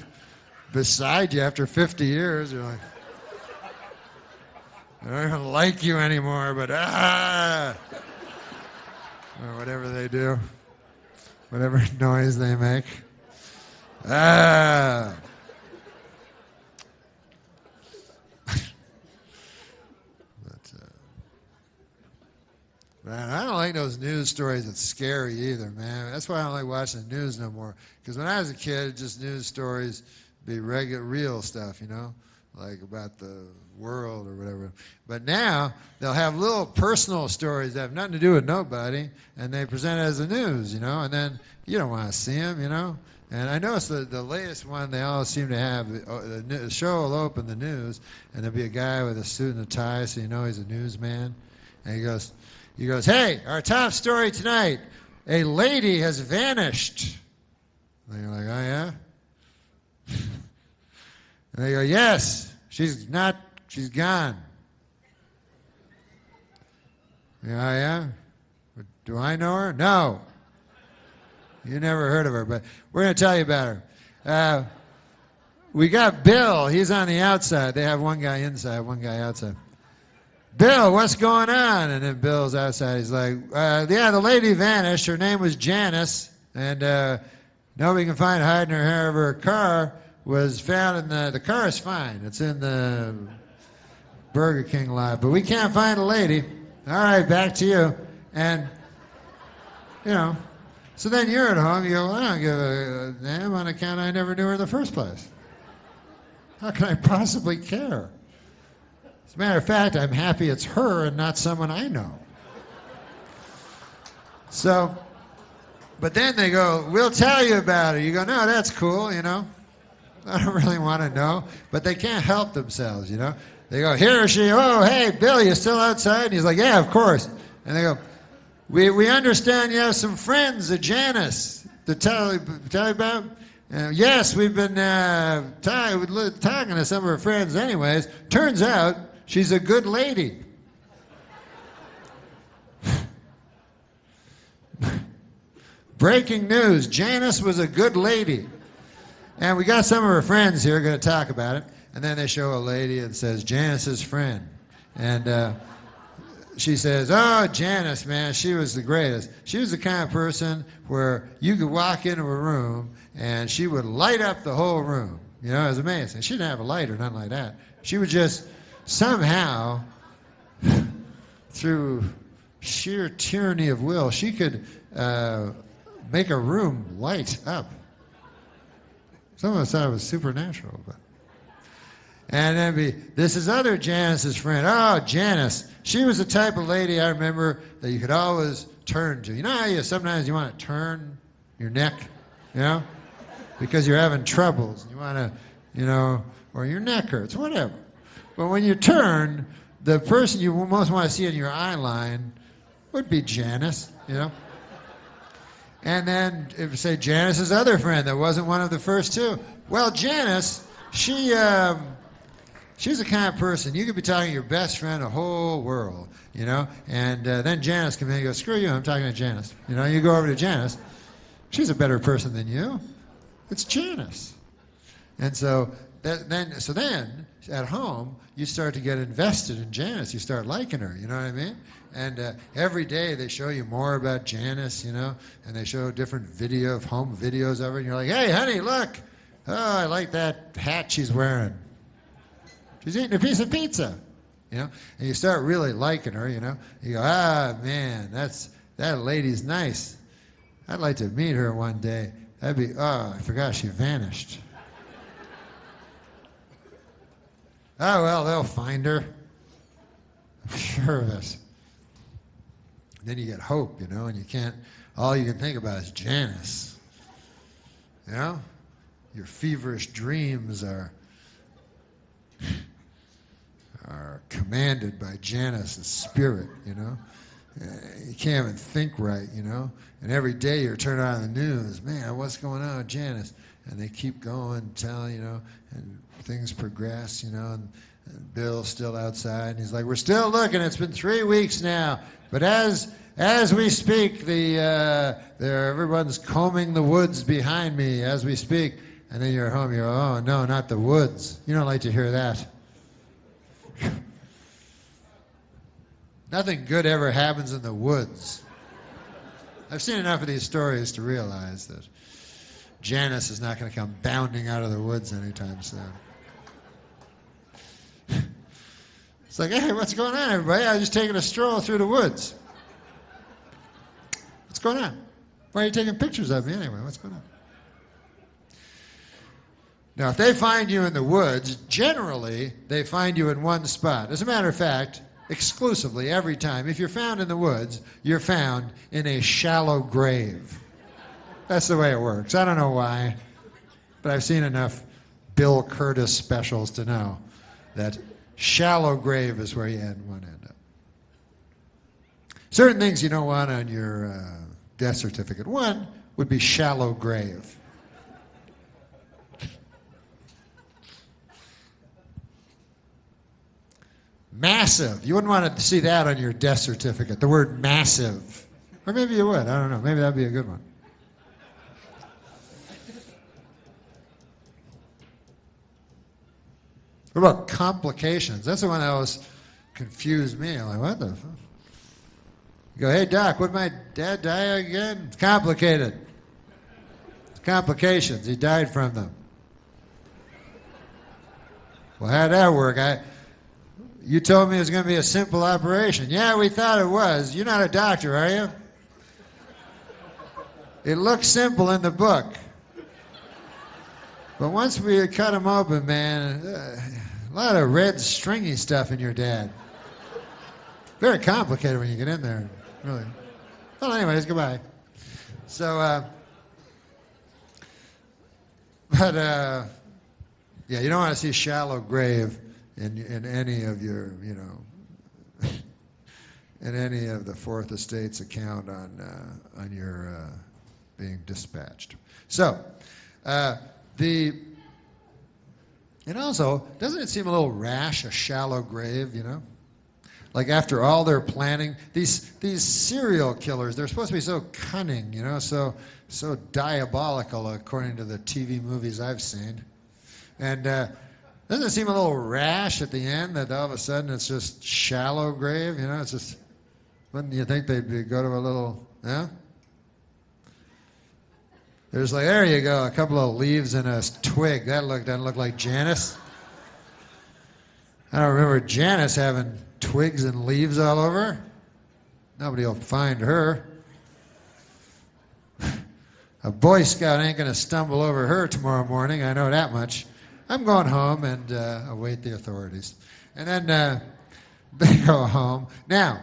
beside you after 50 years, you're like, I don't even like you anymore, but or whatever they do. Whatever noise they make. But man, I don't like those news stories that's scary either, man. That's why I don't like watching the news no more. Because when I was a kid, just news stories be real stuff, like about the world or whatever. But now they'll have little personal stories that have nothing to do with nobody, and they present it as the news, and then you don't want to see them, And I noticed the latest one, they all seem to have, the show will open the news, and there'll be a guy with a suit and a tie, so he's a newsman. And he goes, hey, our top story tonight, a lady has vanished. And you're like, oh yeah? And they go, yes, she's gone. Yeah, oh yeah? Do I know her? No. You never heard of her, but we're going to tell you about her. We got Bill. He's on the outside. They have one guy inside, one guy outside. Bill, what's going on? And then Bill's outside. He's like, yeah, the lady vanished. Her name was Janice, and nobody can find her hiding her hair of her car. Was found in the car is fine. It's in the Burger King lot, but we can't find a lady. All right, back to you. And, so then you're at home, you go, well, I don't give a damn on account I never knew her in the first place. How can I possibly care? As a matter of fact, I'm happy it's her and not someone I know. So, but then they go, we'll tell you about it. You go, no, that's cool, I don't really want to know. But they can't help themselves, They go, here she, oh, hey, Bill, you still outside? And he's like, yeah, of course. And they go, we understand you have some friends, a Janice, to tell you about? Yes, we've been talking to some of her friends anyways. Turns out she's a good lady. Breaking news, Janice was a good lady. And we got some of her friends here going to talk about it. And then they show a lady and says, Janice's friend. And she says, oh, Janice, man, she was the greatest. She was the kind of person where you could walk into a room and she would light up the whole room. It was amazing. She didn't have a light or nothing like that. She would just somehow, through sheer tyranny of will, she could make a room light up. Some of us thought it was supernatural, but And then this is other Janice's friend. Oh, Janice. She was the type of lady I remember that you could always turn to. You know how sometimes you want to turn your neck, you know, because you're having troubles. You want to, you know, or your neck hurts, whatever. But when you turn, the person you most want to see in your eye line would be Janice, you know. And then, if say Janice's other friend that wasn't one of the first two. Well, Janice, she's the kind of person you could be talking to your best friend the whole world, you know. And then Janice comes in and goes, "Screw you, I'm talking to Janice." You know, you go over to Janice. She's a better person than you. It's Janice. And so then at home you start to get invested in Janice. You start liking her. You know what I mean? And every day they show you more about Janice, you know, and they show different home videos of her, and you're like, "Hey, honey, look! Oh, I like that hat she's wearing. She's eating a piece of pizza," you know. And you start really liking her, you know. You go, "Ah, man, that lady's nice. I'd like to meet her one day. That'd be, oh, I forgot she vanished. Oh, well, they'll find her. I'm sure of it." Then you get hope, you know, and all you can think about is Janice. You know? Your feverish dreams are commanded by Janice's spirit, you know? You can't even think right, you know? And every day you're turning on the news, "Man, what's going on with Janice?" And they keep going, telling, you know, and things progress, you know, and Bill's still outside, and he's like, "We're still looking. It's been 3 weeks now. But as we speak, everyone's combing the woods behind me as we speak." And then you're at home, you go, "Oh, no, not the woods." You don't like to hear that. Nothing good ever happens in the woods. I've seen enough of these stories to realize that Janice is not going to come bounding out of the woods anytime soon. It's like, "Hey, what's going on, everybody? I was just taking a stroll through the woods. What's going on? Why are you taking pictures of me anyway? What's going on?" Now, if they find you in the woods, generally, they find you in one spot. As a matter of fact, exclusively, every time, if you're found in the woods, you're found in a shallow grave. That's the way it works. I don't know why, but I've seen enough Bill Curtis specials to know that shallow grave is where you want to end up. Certain things you don't want on your death certificate. One would be shallow grave. Massive. You wouldn't want to see that on your death certificate, the word massive. Or maybe you would. I don't know. Maybe that'd be a good one. What about complications? That's the one that always confused me. I'm like, what the fuck? You go, "Hey, Doc, would my dad die again?" It's complicated. It's complications. He died from them. Well, how'd that work? You told me it was going to be a simple operation. Yeah, we thought it was. You're not a doctor, are you? It looks simple in the book. But once we cut him open, man, a lot of red stringy stuff in your dad. Very complicated when you get in there, really. Well, anyways, goodbye. So, yeah, you don't want to see shallow grave in any of your, you know, in any of the Fourth Estate's account on your being dispatched. So, and also, doesn't it seem a little rash, a shallow grave, you know? Like after all their planning, these serial killers, they're supposed to be so cunning, you know, so diabolical according to the TV movies I've seen. And doesn't it seem a little rash at the end that all of a sudden it's just shallow grave, you know? It's just, wouldn't you think they'd go to a little, yeah? There's like, there you go, a couple of leaves and a twig. That doesn't look like Janice. I don't remember Janice having twigs and leaves all over. Nobody will find her. A Boy Scout ain't going to stumble over her tomorrow morning, I know that much. I'm going home and await the authorities. And then they go home. Now,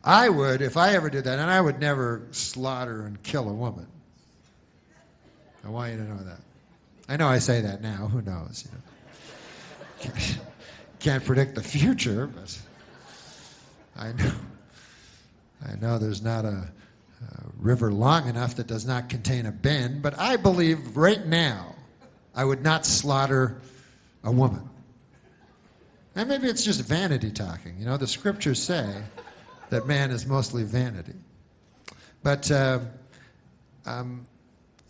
I would, if I ever did that, and I would never slaughter and kill a woman. I want you to know that. I know I say that now. Who knows? You know. Can't predict the future, but I know there's not a river long enough that does not contain a bend. But I believe right now I would not slaughter a woman. And maybe it's just vanity talking. You know, the scriptures say that man is mostly vanity. But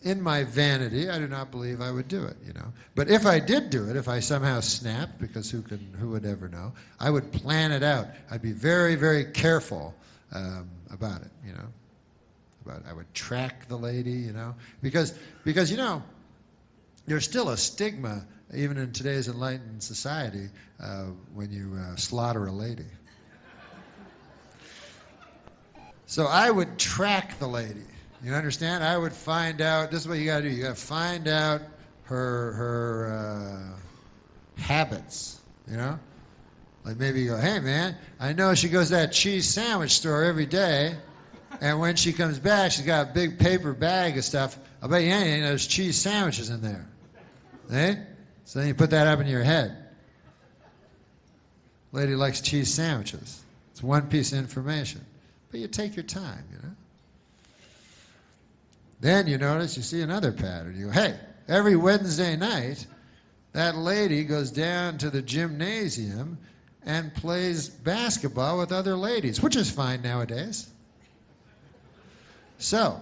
in my vanity, I do not believe I would do it, you know. But if I did do it, if I somehow snapped, because who would ever know, I would plan it out. I'd be very, very careful about it, you know. I would track the lady, you know. Because you know, there's still a stigma, even in today's enlightened society, when you slaughter a lady. So I would track the lady. You understand? I would find out. This is what you got to do. You got to find out her habits. You know, like maybe you go, "Hey man, I know she goes to that cheese sandwich store every day, and when she comes back, she's got a big paper bag of stuff. I bet you ain't there's cheese sandwiches in there." Eh? So then you put that up in your head. Lady likes cheese sandwiches. It's one piece of information. But you take your time, you know. Then you notice, you see another pattern. You go, hey, every Wednesday night, that lady goes down to the gymnasium and plays basketball with other ladies, which is fine nowadays. So,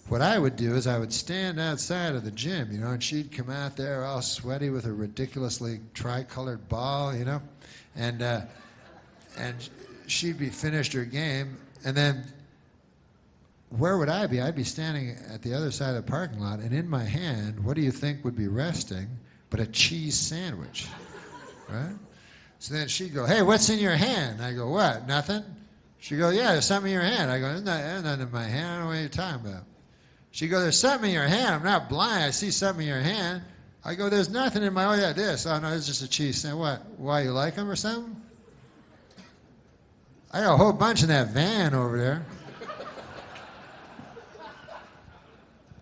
what I would do is I would stand outside of the gym, you know, and she'd come out there all sweaty with a ridiculously tricolored ball, you know, and she'd be finished her game, and then where would I be? I'd be standing at the other side of the parking lot, and in my hand, what do you think would be resting but a cheese sandwich, right? So then she'd go, hey, what's in your hand? I go, what, nothing? She'd go, yeah, there's something in your hand. I go, there's nothing in my hand. I don't know what you're talking about. She'd go, there's something in your hand. I'm not blind. I see something in your hand. I go, there's nothing in my, oh yeah, this. Oh no, it's just a cheese sandwich. What, why, you like them or something? I got a whole bunch in that van over there.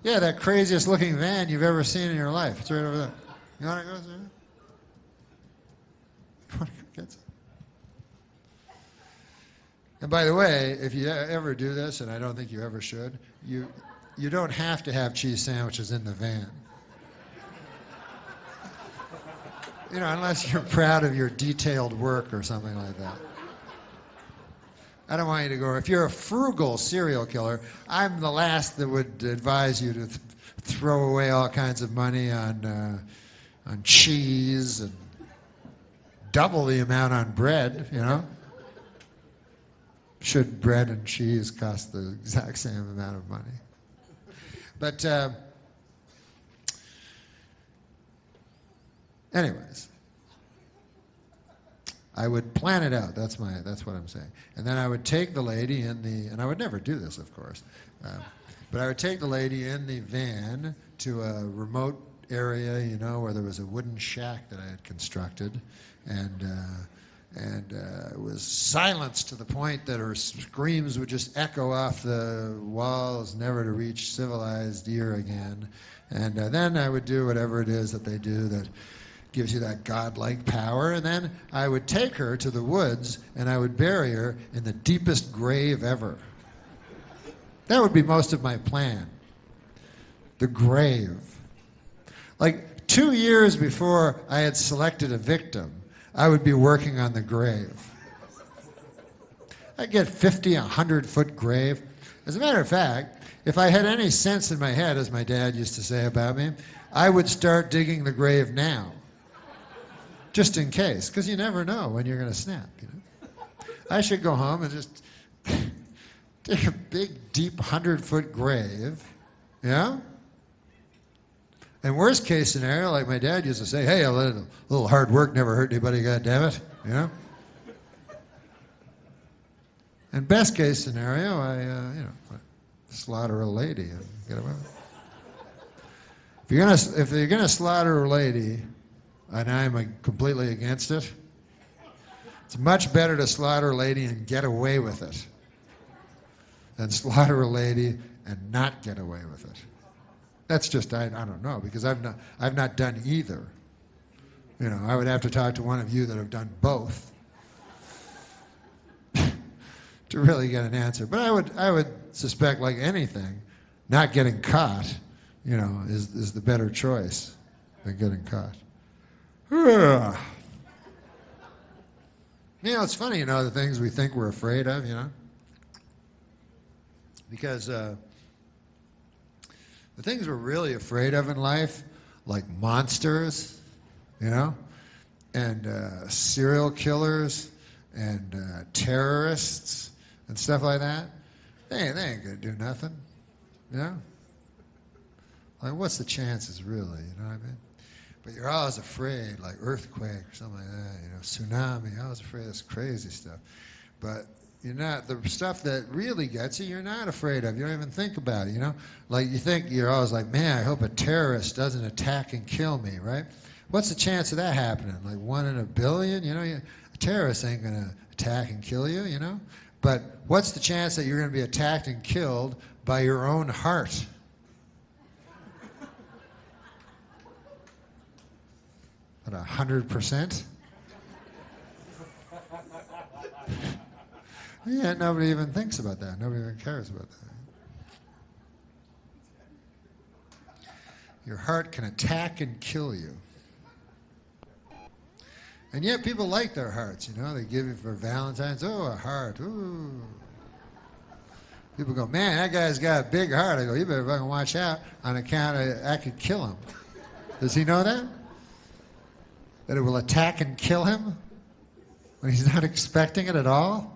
Yeah, that craziest looking van you've ever seen in your life. It's right over there. You want to go there? You want to go get some? And by the way, if you ever do this, and I don't think you ever should, you don't have to have cheese sandwiches in the van. You know, unless you're proud of your detailed work or something like that. I don't want you to go, if you're a frugal serial killer, I'm the last that would advise you to throw away all kinds of money on cheese and double the amount on bread, you know? Should bread and cheese cost the exact same amount of money? But anyways, I would plan it out. That's what I'm saying. And then I would take the lady and I would never do this, of course, but I would take the lady in the van to a remote area, you know, where there was a wooden shack that I had constructed, and it was silenced to the point that her screams would just echo off the walls, never to reach civilized ear again. And then I would do whatever it is that they do that gives you that godlike power, and then I would take her to the woods and I would bury her in the deepest grave ever. That would be most of my plan. The grave. Like 2 years before I had selected a victim, I would be working on the grave. I'd get 50, 100-foot grave. As a matter of fact, if I had any sense in my head, as my dad used to say about me, I would start digging the grave now. Just in case, because you never know when you're going to snap, you know. I should go home and just dig a big, deep 100-foot grave, you know? And worst case scenario, like my dad used to say, hey, a little hard work never hurt anybody, goddammit, you know? And best case scenario, I slaughter a lady and get away with it. If you're gonna slaughter a lady, and I'm completely against it, it's much better to slaughter a lady and get away with it than slaughter a lady and not get away with it. That's just I don't know, because I've not done either. You know, I would have to talk to one of you that have done both to really get an answer. But I would suspect, like anything, not getting caught, you know, is the better choice than getting caught. You know, it's funny, you know, the things we think we're afraid of, you know, because the things we're really afraid of in life, like monsters, you know, and serial killers and terrorists and stuff like that, they ain't gonna do nothing, you know. Like, what's the chances, really? You know what I mean? But you're always afraid, like earthquake or something like that, you know, tsunami. I was afraid of this crazy stuff. But you're not, the stuff that really gets you, you're not afraid of. You don't even think about it, you know? Like, you think, you're always like, man, I hope a terrorist doesn't attack and kill me, right? What's the chance of that happening? Like 1 in a billion? You know, a terrorist ain't going to attack and kill you, you know? But what's the chance that you're going to be attacked and killed by your own heart? At 100%? Yeah, nobody even thinks about that. Nobody even cares about that. Your heart can attack and kill you. And yet people like their hearts, you know. They give you for Valentine's, oh, a heart, ooh. People go, man, that guy's got a big heart. I go, you better fucking watch out on account of I could kill him. Does he know that? That it will attack and kill him when he's not expecting it at all?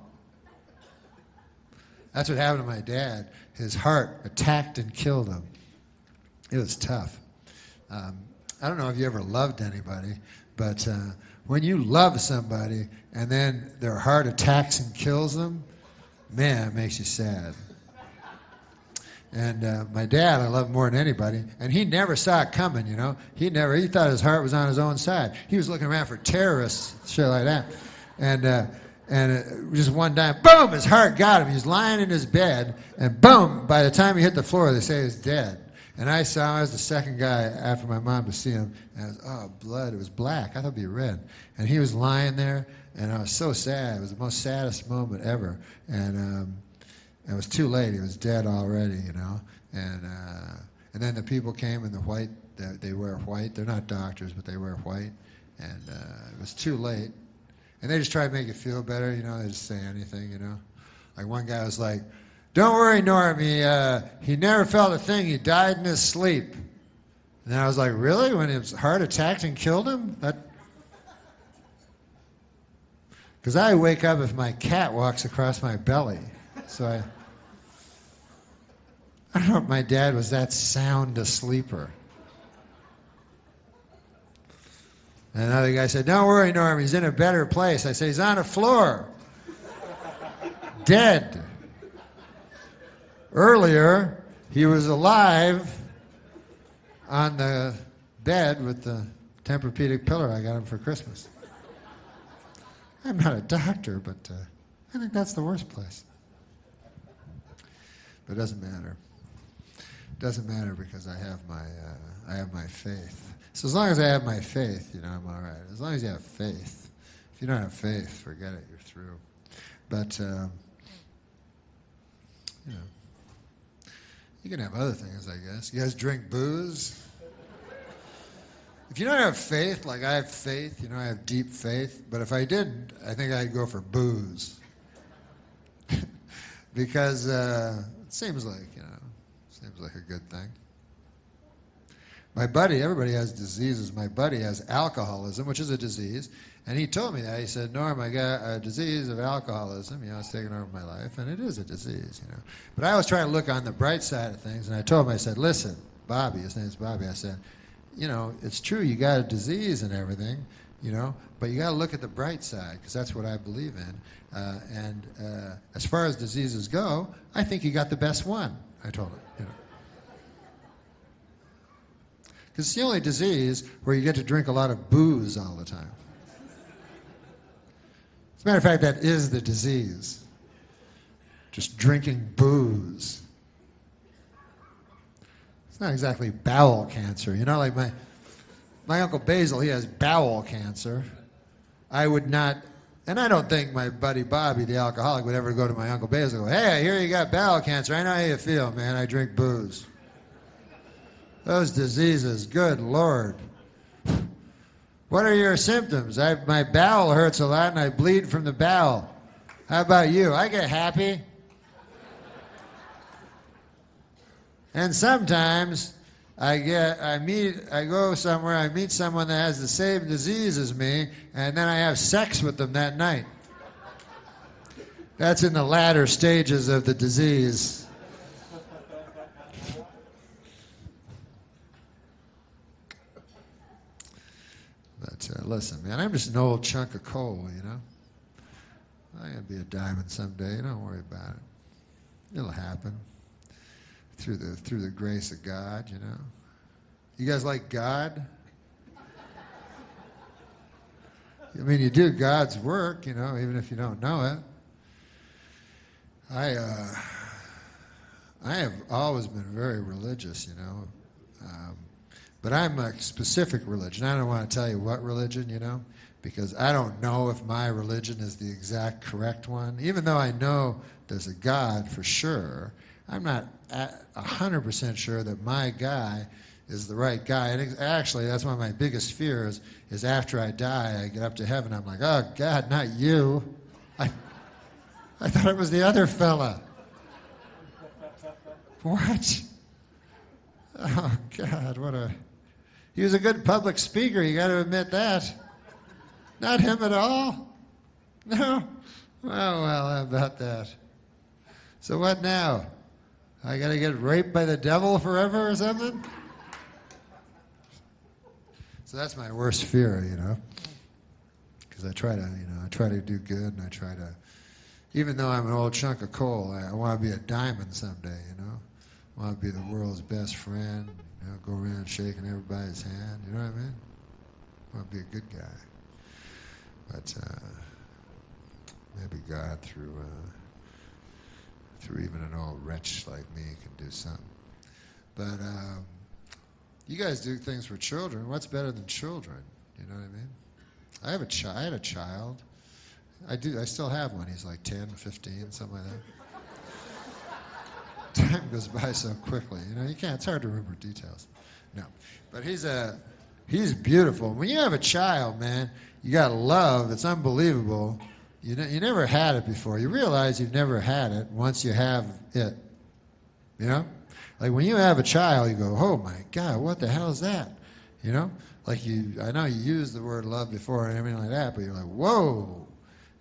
That's what happened to my dad. His heart attacked and killed him. It was tough. I don't know if you ever loved anybody, but when you love somebody and then their heart attacks and kills them, man, it makes you sad. And my dad, I love more than anybody, and he never saw it coming, you know. He thought his heart was on his own side. He was looking around for terrorists, shit like that. And just one time, boom, his heart got him. He was lying in his bed, and boom, by the time he hit the floor, they say he was dead. And I saw him, I was the second guy after my mom to see him, and I was, oh, blood, it was black. I thought it'd be red. And he was lying there, and I was so sad. It was the most saddest moment ever. And it was too late. He was dead already, you know. And then the people came in the white. They wear white. They're not doctors, but they wear white. And it was too late. And they just try to make you feel better, you know. They just say anything, you know. Like one guy was like, "Don't worry, Norm. He never felt a thing. He died in his sleep." And I was like, "Really? When his heart attacked and killed him?" Because I wake up if my cat walks across my belly. So I don't know if my dad was that sound a sleeper. And another guy said, "Don't worry, Norm, he's in a better place." I said, "He's on the floor. Dead. Earlier, he was alive on the bed with the Tempur-Pedic pillow I got him for Christmas." I'm not a doctor, but I think that's the worst place. But it doesn't matter. It doesn't matter because I have my faith. So as long as I have my faith, you know, I'm all right. As long as you have faith. If you don't have faith, forget it. You're through. But you know, you can have other things, I guess. You guys drink booze. If you don't have faith, like I have faith, you know, I have deep faith. But if I didn't, I think I'd go for booze. Because it seems like, you know, seems like a good thing. My buddy, everybody has diseases. My buddy has alcoholism, which is a disease. And he told me that. He said, "Norm, I got a disease of alcoholism. You know, it's taken over my life, and it is a disease, you know." But I was trying to look on the bright side of things, and I told him, I said, "Listen, Bobby," his name's Bobby, I said, "You know, it's true, you got a disease and everything, you know, but you got to look at the bright side, because that's what I believe in. And as far as diseases go, I think you got the best one," I told him, you know. Because it's the only disease where you get to drink a lot of booze all the time. As a matter of fact, that is the disease. Just drinking booze. It's not exactly bowel cancer. You know, like my Uncle Basil, he has bowel cancer. I would not, and I don't think my buddy Bobby, the alcoholic, would ever go to my Uncle Basil and go, hey, I hear you got bowel cancer. I know how you feel, man. I drink booze. Those diseases, good Lord. What are your symptoms? My bowel hurts a lot and I bleed from the bowel. How about you? I get happy. And sometimes I go somewhere, I meet someone that has the same disease as me, and then I have sex with them that night. That's in the latter stages of the disease. But listen, man, I'm just an old chunk of coal, you know. I'm gonna be a diamond someday. Don't worry about it. It'll happen through the grace of God, you know. You guys like God? I mean, you do God's work, you know, even if you don't know it. I have always been very religious, you know. But I'm a specific religion. I don't want to tell you what religion, you know, because I don't know if my religion is the exact correct one. Even though I know there's a God for sure, I'm not 100% sure that my guy is the right guy. And actually, that's one of my biggest fears is after I die, I get up to heaven, I'm like, oh, God, not you. I thought it was the other fella. What? Oh, God, he was a good public speaker, you got to admit that. Not him at all? No? Oh, well, how about that? So what now? I got to get raped by the devil forever or something? So that's my worst fear, you know, because I try to do good, and I try to, even though I'm an old chunk of coal, I want to be a diamond someday, you know. I want to be the world's best friend, you know, go around shaking everybody's hand, you know what I mean? I want to be a good guy. But maybe God, through even an old wretch like me, can do something. But you guys do things for children. What's better than children? You know what I mean? I had a child. I still have one. He's like 10, 15, something like that. Time goes by so quickly. You know, it's hard to remember details. No. But he's beautiful. When you have a child, man, you got love that's unbelievable. You never had it before. You realize you've never had it once you have it. You know? Like when you have a child, you go, oh my God, what the hell is that? You know? Like I know you used the word love before and everything like that, but you're like, whoa,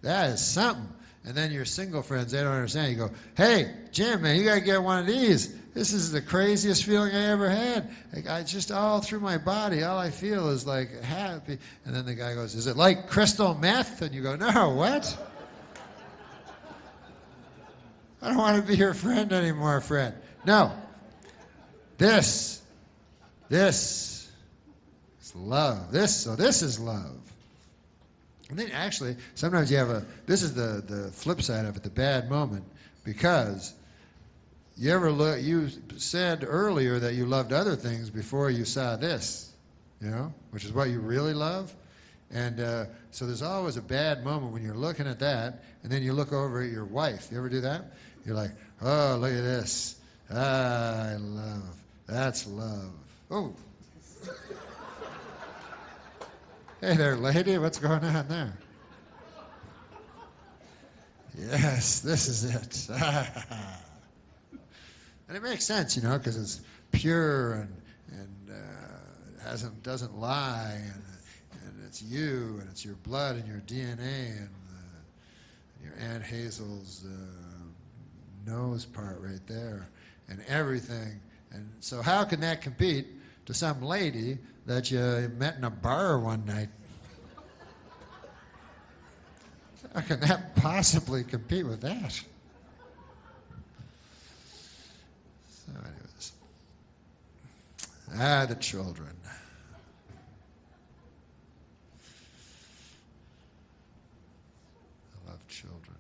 that is something. And then your single friends, they don't understand. You go, hey, Jim, man, you got to get one of these. This is the craziest feeling I ever had. Like I just all through my body, all I feel is like happy. And then the guy goes, is it like crystal meth? And you go, no, what? I don't want to be your friend anymore, friend. No. This is love. This is love. And then actually, sometimes you have this is the flip side of it, the bad moment, because you said earlier that you loved other things before you saw this, you know, which is what you really love. And so there's always a bad moment when you're looking at that, and then you look over at your wife. You ever do that? You're like, oh, look at this. I love. That's love. Oh. Hey there, lady. What's going on there? Yes, this is it. And it makes sense, you know, because it's pure and doesn't lie, and it's you, and it's your blood and your DNA and your Aunt Hazel's nose part right there, and everything. And so how can that compete to some lady that you met in a bar one night? How can that possibly compete with that? So anyways, The children. I love children.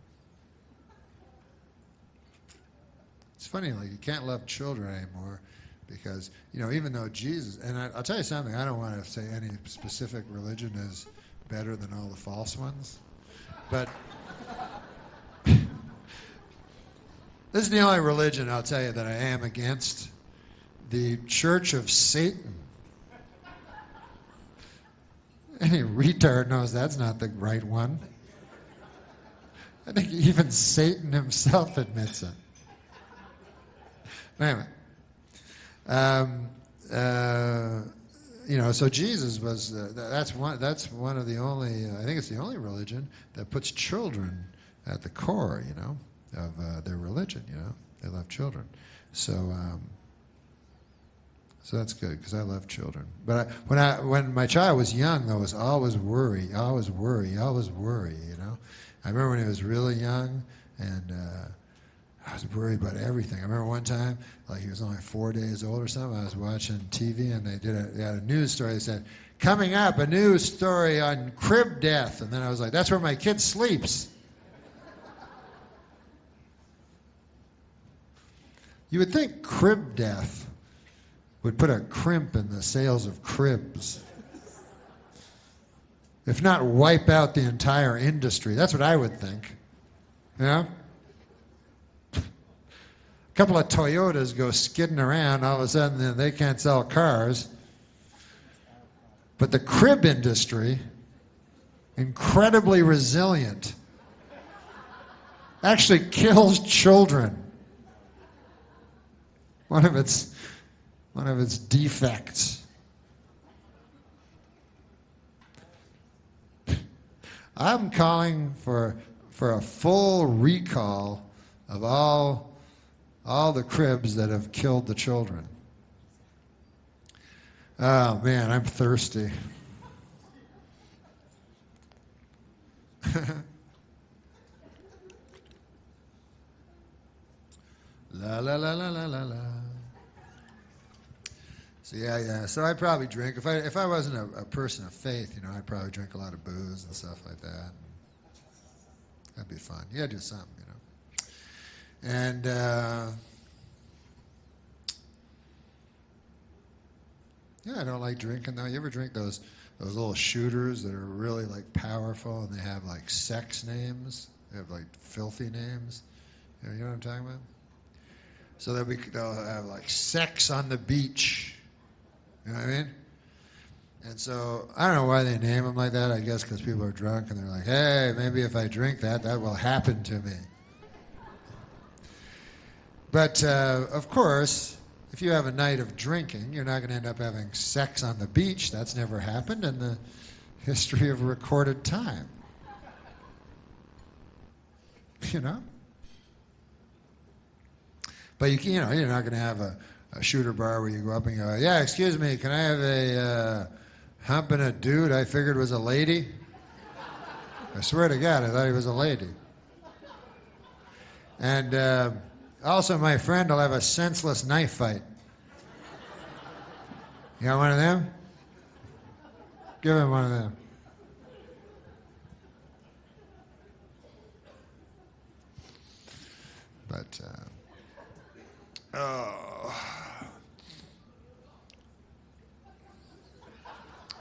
It's funny, like you can't love children anymore because, you know, even though Jesus, and I'll tell you something, I don't want to say any specific religion is better than all the false ones, but this is the only religion, I'll tell you, that I am against. The Church of Satan. Any retard knows that's not the right one. I think even Satan himself admits it. Anyway, you know, so Jesus was, that's one of the only, I think it's the only religion that puts children at the core, you know, of their religion, you know. They love children. So that's good because I love children. But when my child was young, though, it was always worry, you know. I remember when he was really young, and I was worried about everything. I remember one time, like he was only 4 days old or something, I was watching TV, and they had a news story. They said, coming up, a news story on crib death. And then I was like, that's where my kid sleeps. You would think crib death would put a crimp in the sales of cribs. If not, wipe out the entire industry. That's what I would think. You know? A couple of Toyotas go skidding around, all of a sudden they can't sell cars. But the crib industry, incredibly resilient, actually kills children. One of its defects. I'm calling for a full recall of all the cribs that have killed the children. Oh man, I'm thirsty. La la la la la la la. So yeah. So I'd probably drink if I wasn't a person of faith, you know. I'd probably drink a lot of booze and stuff like that. That'd be fun. You gotta do something, you know. And yeah, I don't like drinking though. You ever drink those little shooters that are really like powerful and they have like sex names? They have like filthy names. You know what I'm talking about? So they'll have like sex on the beach. You know what I mean? And so I don't know why they name them like that. I guess because people are drunk and they're like, hey, maybe if I drink that will happen to me. But of course, if you have a night of drinking, you're not going to end up having sex on the beach. That's never happened in the history of recorded time. You know? But you know, you're not going to have a shooter bar where you go up and go, yeah, excuse me, can I have a humping a dude I figured was a lady? I swear to God, I thought he was a lady. And also, my friend will have a senseless knife fight. You got one of them? Give him one of them. But,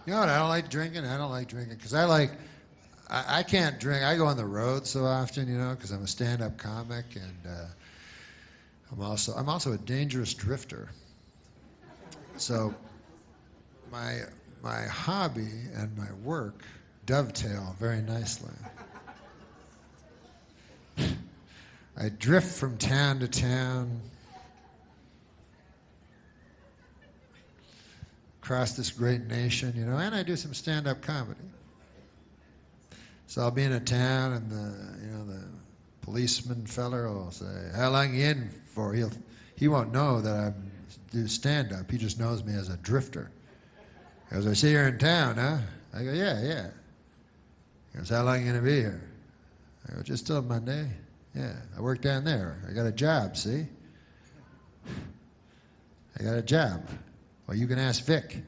you know what? I don't like drinking because I can't drink. I go on the road so often, you know, because I'm a stand-up comic, and I'm also a dangerous drifter. So my hobby and my work dovetail very nicely. I drift from town to town, across this great nation, you know, and I do some stand-up comedy. So I'll be in a town, and the policeman feller will say, "How long you in for?" He won't know that I do stand-up. He just knows me as a drifter. He goes, "I see you're in town, huh?" I go, "Yeah." He goes, "How long you gonna be here?" I go, "Just till Monday." "Yeah, I work down there. I got a job, see? I got a job. Well, you can ask Vic.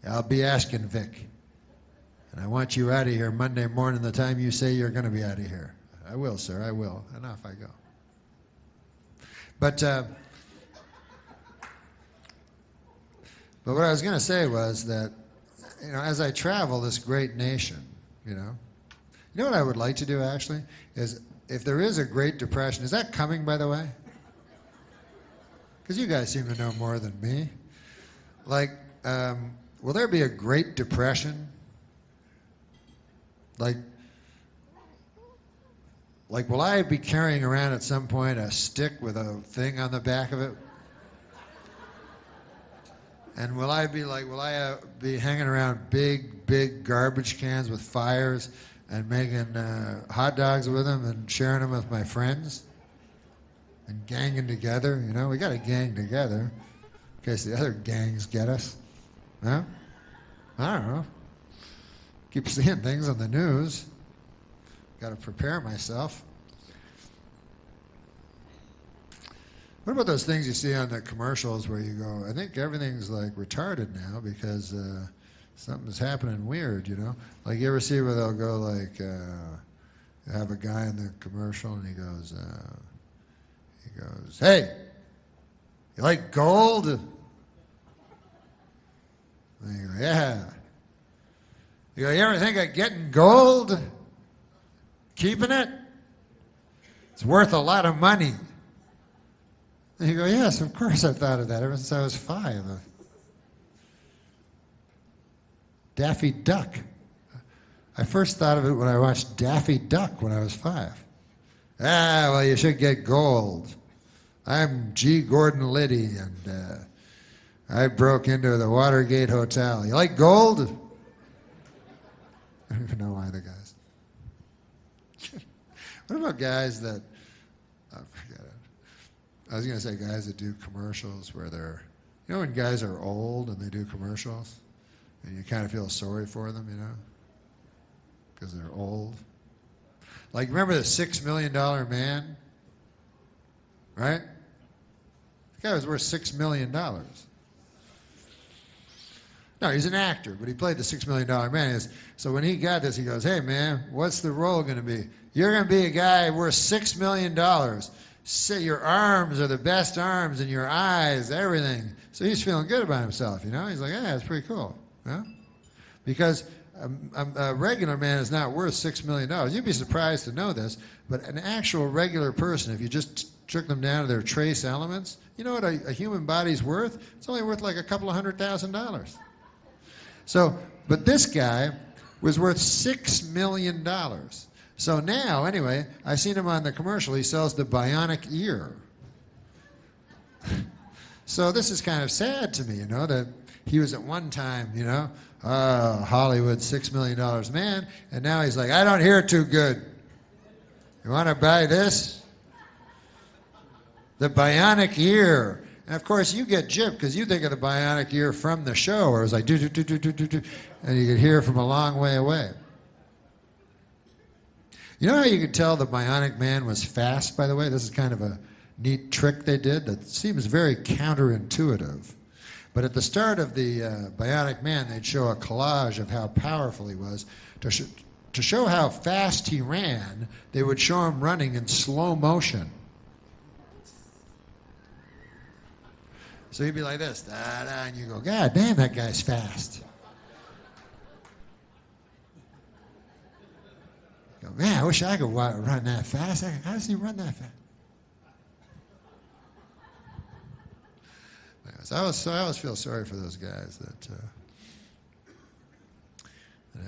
I'll be asking Vic. And I want you out of here Monday morning the time you say you're going to be out of here. I will, sir, I will. And off I go. But what I was going to say was that, you know, as I travel this great nation, you know what I would like to do actually is, if there is a Great Depression, is that coming, by the way? Because you guys seem to know more than me. Like, will there be a Great Depression? Like, will I be carrying around at some point a stick with a thing on the back of it? And will I be hanging around big garbage cans with fires and making hot dogs with them and sharing them with my friends? And ganging together, you know? We got to gang together in case the other gangs get us. Huh? I don't know. Keep seeing things on the news. Got to prepare myself. What about those things you see on the commercials where you go, I think everything's like retarded now because something's happening weird, you know? Like, you ever see where they'll go like, have a guy in the commercial and he goes, hey, you like gold? And you go, yeah. You go, you ever think of getting gold? Keeping it? It's worth a lot of money. And you go, yes, of course I've thought of that ever since I was 5. Daffy Duck. I first thought of it when I watched Daffy Duck when I was 5. Ah, well, you should get gold. I'm G. Gordon Liddy, and I broke into the Watergate Hotel. You like gold? I don't even know why the guys. What about guys that, oh, forget it. I was going to say guys that do commercials where they're, you know when guys are old and they do commercials and you kind of feel sorry for them, you know, because they're old. Like, remember the $6 Million Man? Right? The guy was worth $6 million. No, he's an actor, but he played the $6 Million Man. So when he got this, he goes, hey, man, what's the role going to be? You're going to be a guy worth $6 million. Say your arms are the best arms, and your eyes, everything. So he's feeling good about himself, you know? He's like, yeah, that's pretty cool. Yeah? Because a regular man is not worth $6 million. You'd be surprised to know this, but an actual regular person, if you just took them down to their trace elements, you know what a human body's worth? It's only worth like a couple of $100,000. So, but this guy was worth $6 million. So now, anyway, I seen him on the commercial. He sells the bionic ear. So this is kind of sad to me, you know, that he was at one time, you know, Hollywood $6 million man, and now he's like, I don't hear too good. You want to buy this? The bionic ear. And of course, you get gypped because you think of the bionic ear from the show, where it was like, do, do, do, do, do, do, do, and you could hear from a long way away. You know how you could tell the bionic man was fast, by the way? This is kind of a neat trick they did that seems very counterintuitive. But at the start of the bionic man, they'd show a collage of how powerful he was. To show how fast he ran, they would show him running in slow motion. So he'd be like this, da-da, and you go, God damn, that guy's fast. You go, man, I wish I could run that fast. How does he run that fast? Anyways, I always feel sorry for those guys that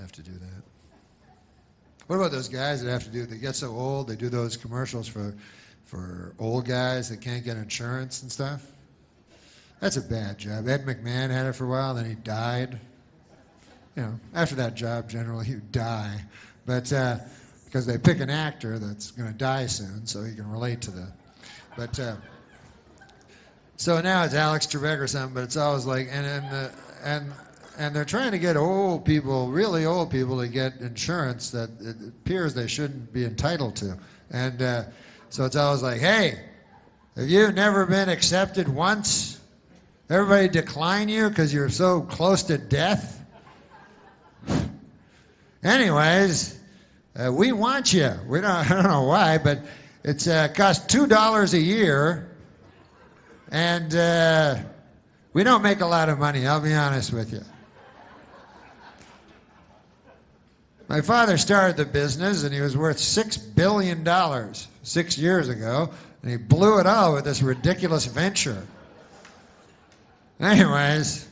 have to do that. What about those guys that have to do, they get so old, they do those commercials for old guys that can't get insurance and stuff? That's a bad job. Ed McMahon had it for a while, then he died. You know, after that job, generally, you die. But because they pick an actor that's going to die soon, so he can relate to the. But so now it's Alex Trebek or something, but it's always like, and they're trying to get old people, really old people, to get insurance that it appears they shouldn't be entitled to. And so it's always like, hey, have you never been accepted once? Everybody decline you because you're so close to death? Anyways, we want you. I don't know why, but it's costs $2 a year, and we don't make a lot of money, I'll be honest with you. My father started the business, and he was worth $6 billion 6 years ago, and he blew it all with this ridiculous venture. Anyways,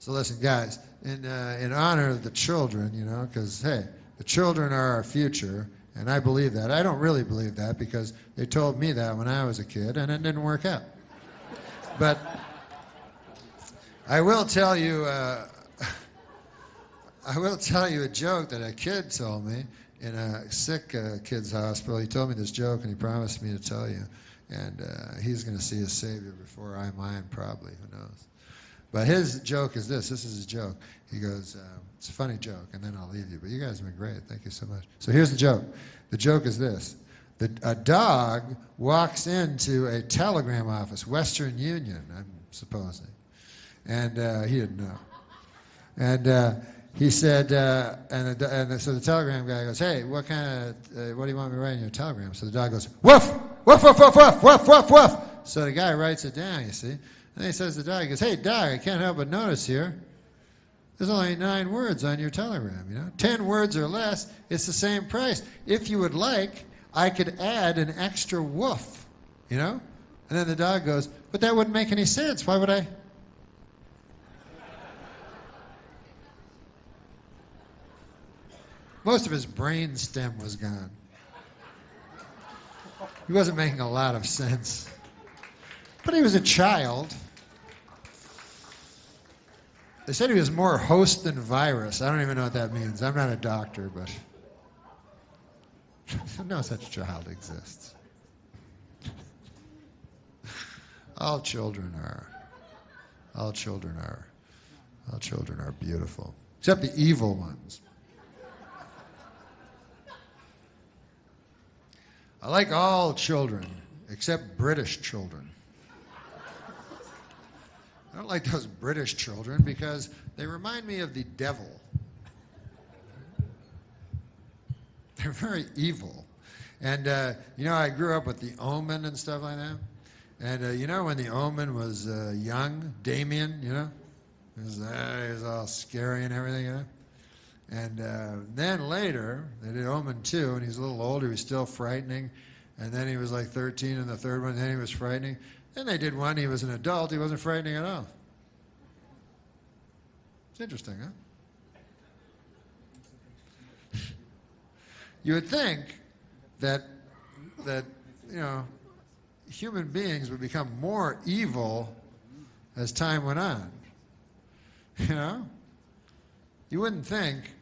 so listen, guys, in honor of the children, you know, because, hey, the children are our future, and I believe that. I don't really believe that because they told me that when I was a kid, and it didn't work out. But I will tell you a joke that a kid told me in a sick kid's hospital. He told me this joke, and he promised me to tell you. And he's going to see his Savior before I mine, probably. Who knows? But his joke is this. This is his joke. He goes, it's a funny joke, and then I'll leave you. But you guys have been great. Thank you so much. So here's the joke. The joke is this. A dog walks into a telegram office, Western Union, I'm supposing. And he didn't know. And he said, so the telegram guy goes, hey, what do you want me to write in your telegram? So the dog goes, woof, woof, woof, woof, woof, woof, woof, woof. So the guy writes it down, you see. And then he says to the dog, he goes, hey, dog, I can't help but notice here, there's only 9 words on your telegram, you know. 10 words or less, it's the same price. If you would like, I could add an extra woof, you know. And then the dog goes, but that wouldn't make any sense. Why would I? Most of his brain stem was gone. He wasn't making a lot of sense. But he was a child. They said he was more host than virus. I don't even know what that means. I'm not a doctor, but no such child exists. All children are beautiful, except the evil ones. I like all children, except British children. I don't like those British children because they remind me of the devil. They're very evil. And, I grew up with the Omen and stuff like that. And, when the Omen was young, Damien, he was all scary and everything, you know. And then later, they did Omen 2, and he's a little older, he was still frightening. And then he was like 13 in the third one, and then he was frightening. Then they did one, he was an adult, he wasn't frightening at all. It's interesting, huh? You would think that human beings would become more evil as time went on. You know? You wouldn't think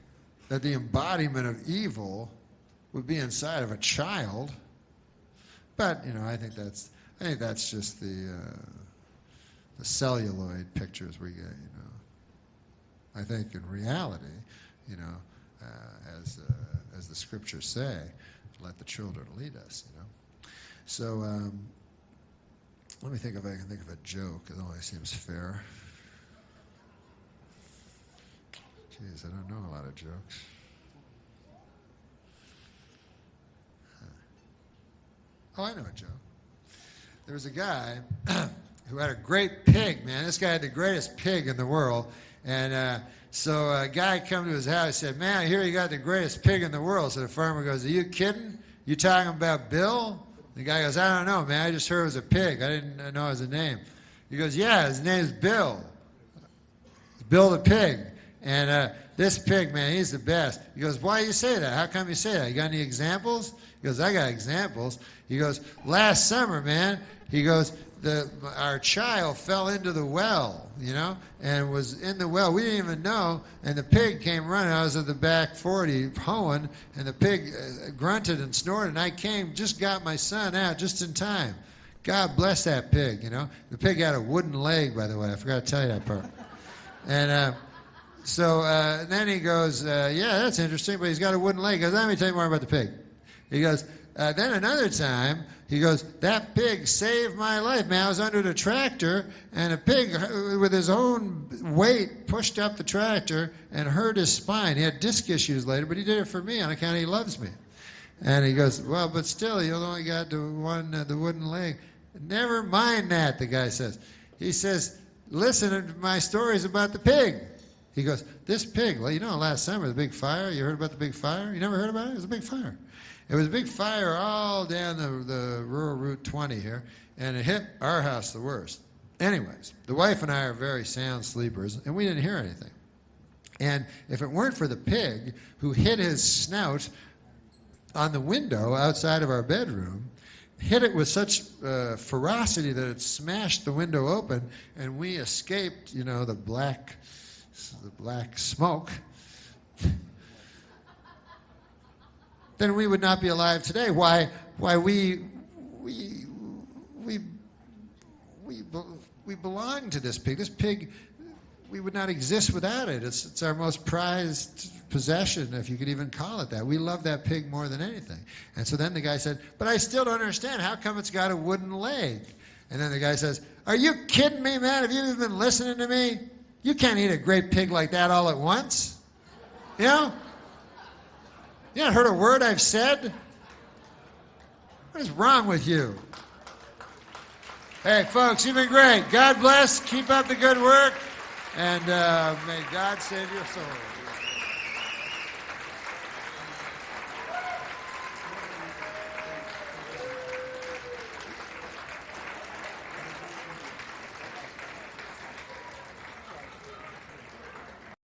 that the embodiment of evil would be inside of a child. But, I think that's just the celluloid pictures we get, I think in reality, as the scriptures say, let the children lead us, So let me think if I can think of a joke. It only seems fair. Jeez, I don't know a lot of jokes. Oh, I know a joke. There was a guy who had a great pig, man. This guy had the greatest pig in the world. And so a guy come to his house and said, man, I hear you got the greatest pig in the world. So the farmer goes, are you kidding? You talking about Bill? The guy goes, I don't know, man. I just heard it was a pig. I didn't know it was a name. He goes, yeah, his name's Bill. Bill the pig. And this pig, man, he's the best. He goes, why do you say that? How come you say that? You got any examples? He goes, I got examples. He goes, last summer, man, he goes, our child fell into the well, and was in the well. We didn't even know, and the pig came running. I was at the back 40 hoeing, and the pig grunted and snorted, and I just got my son out just in time. God bless that pig, The pig had a wooden leg, by the way. I forgot to tell you that part. And so then he goes, yeah, that's interesting, but he's got a wooden leg. He goes, let me tell you more about the pig. He goes, then another time, He goes, that pig saved my life, man. I was under the tractor, and a pig with his own weight pushed up the tractor and hurt his spine. He had disc issues later, but he did it for me on account he loves me. And he goes, well, but still, you only got the wooden leg. Never mind that, the guy says. He says, listen to my stories about the pig. He goes, this pig, well, you know, last summer, the big fire, you heard about the big fire? You never heard about it? It was a big fire. It was a big fire all down the rural Route 20 here, and it hit our house the worst. Anyways, the wife and I are very sound sleepers, and we didn't hear anything. And if it weren't for the pig who hit his snout on the window outside of our bedroom, hit it with such ferocity that it smashed the window open, and we escaped, you know, the black smoke, then we would not be alive today. Why we belong to this pig. This pig, we would not exist without it. It's our most prized possession, if you could even call it that. We love that pig more than anything. And so then the guy said, but I still don't understand. How come it's got a wooden leg? And then the guy says, are you kidding me, man? Have you even been listening to me? You can't eat a great pig like that all at once. You know? You haven't heard a word I've said? What is wrong with you? Hey, folks, you've been great. God bless. Keep up the good work. And may God save your soul.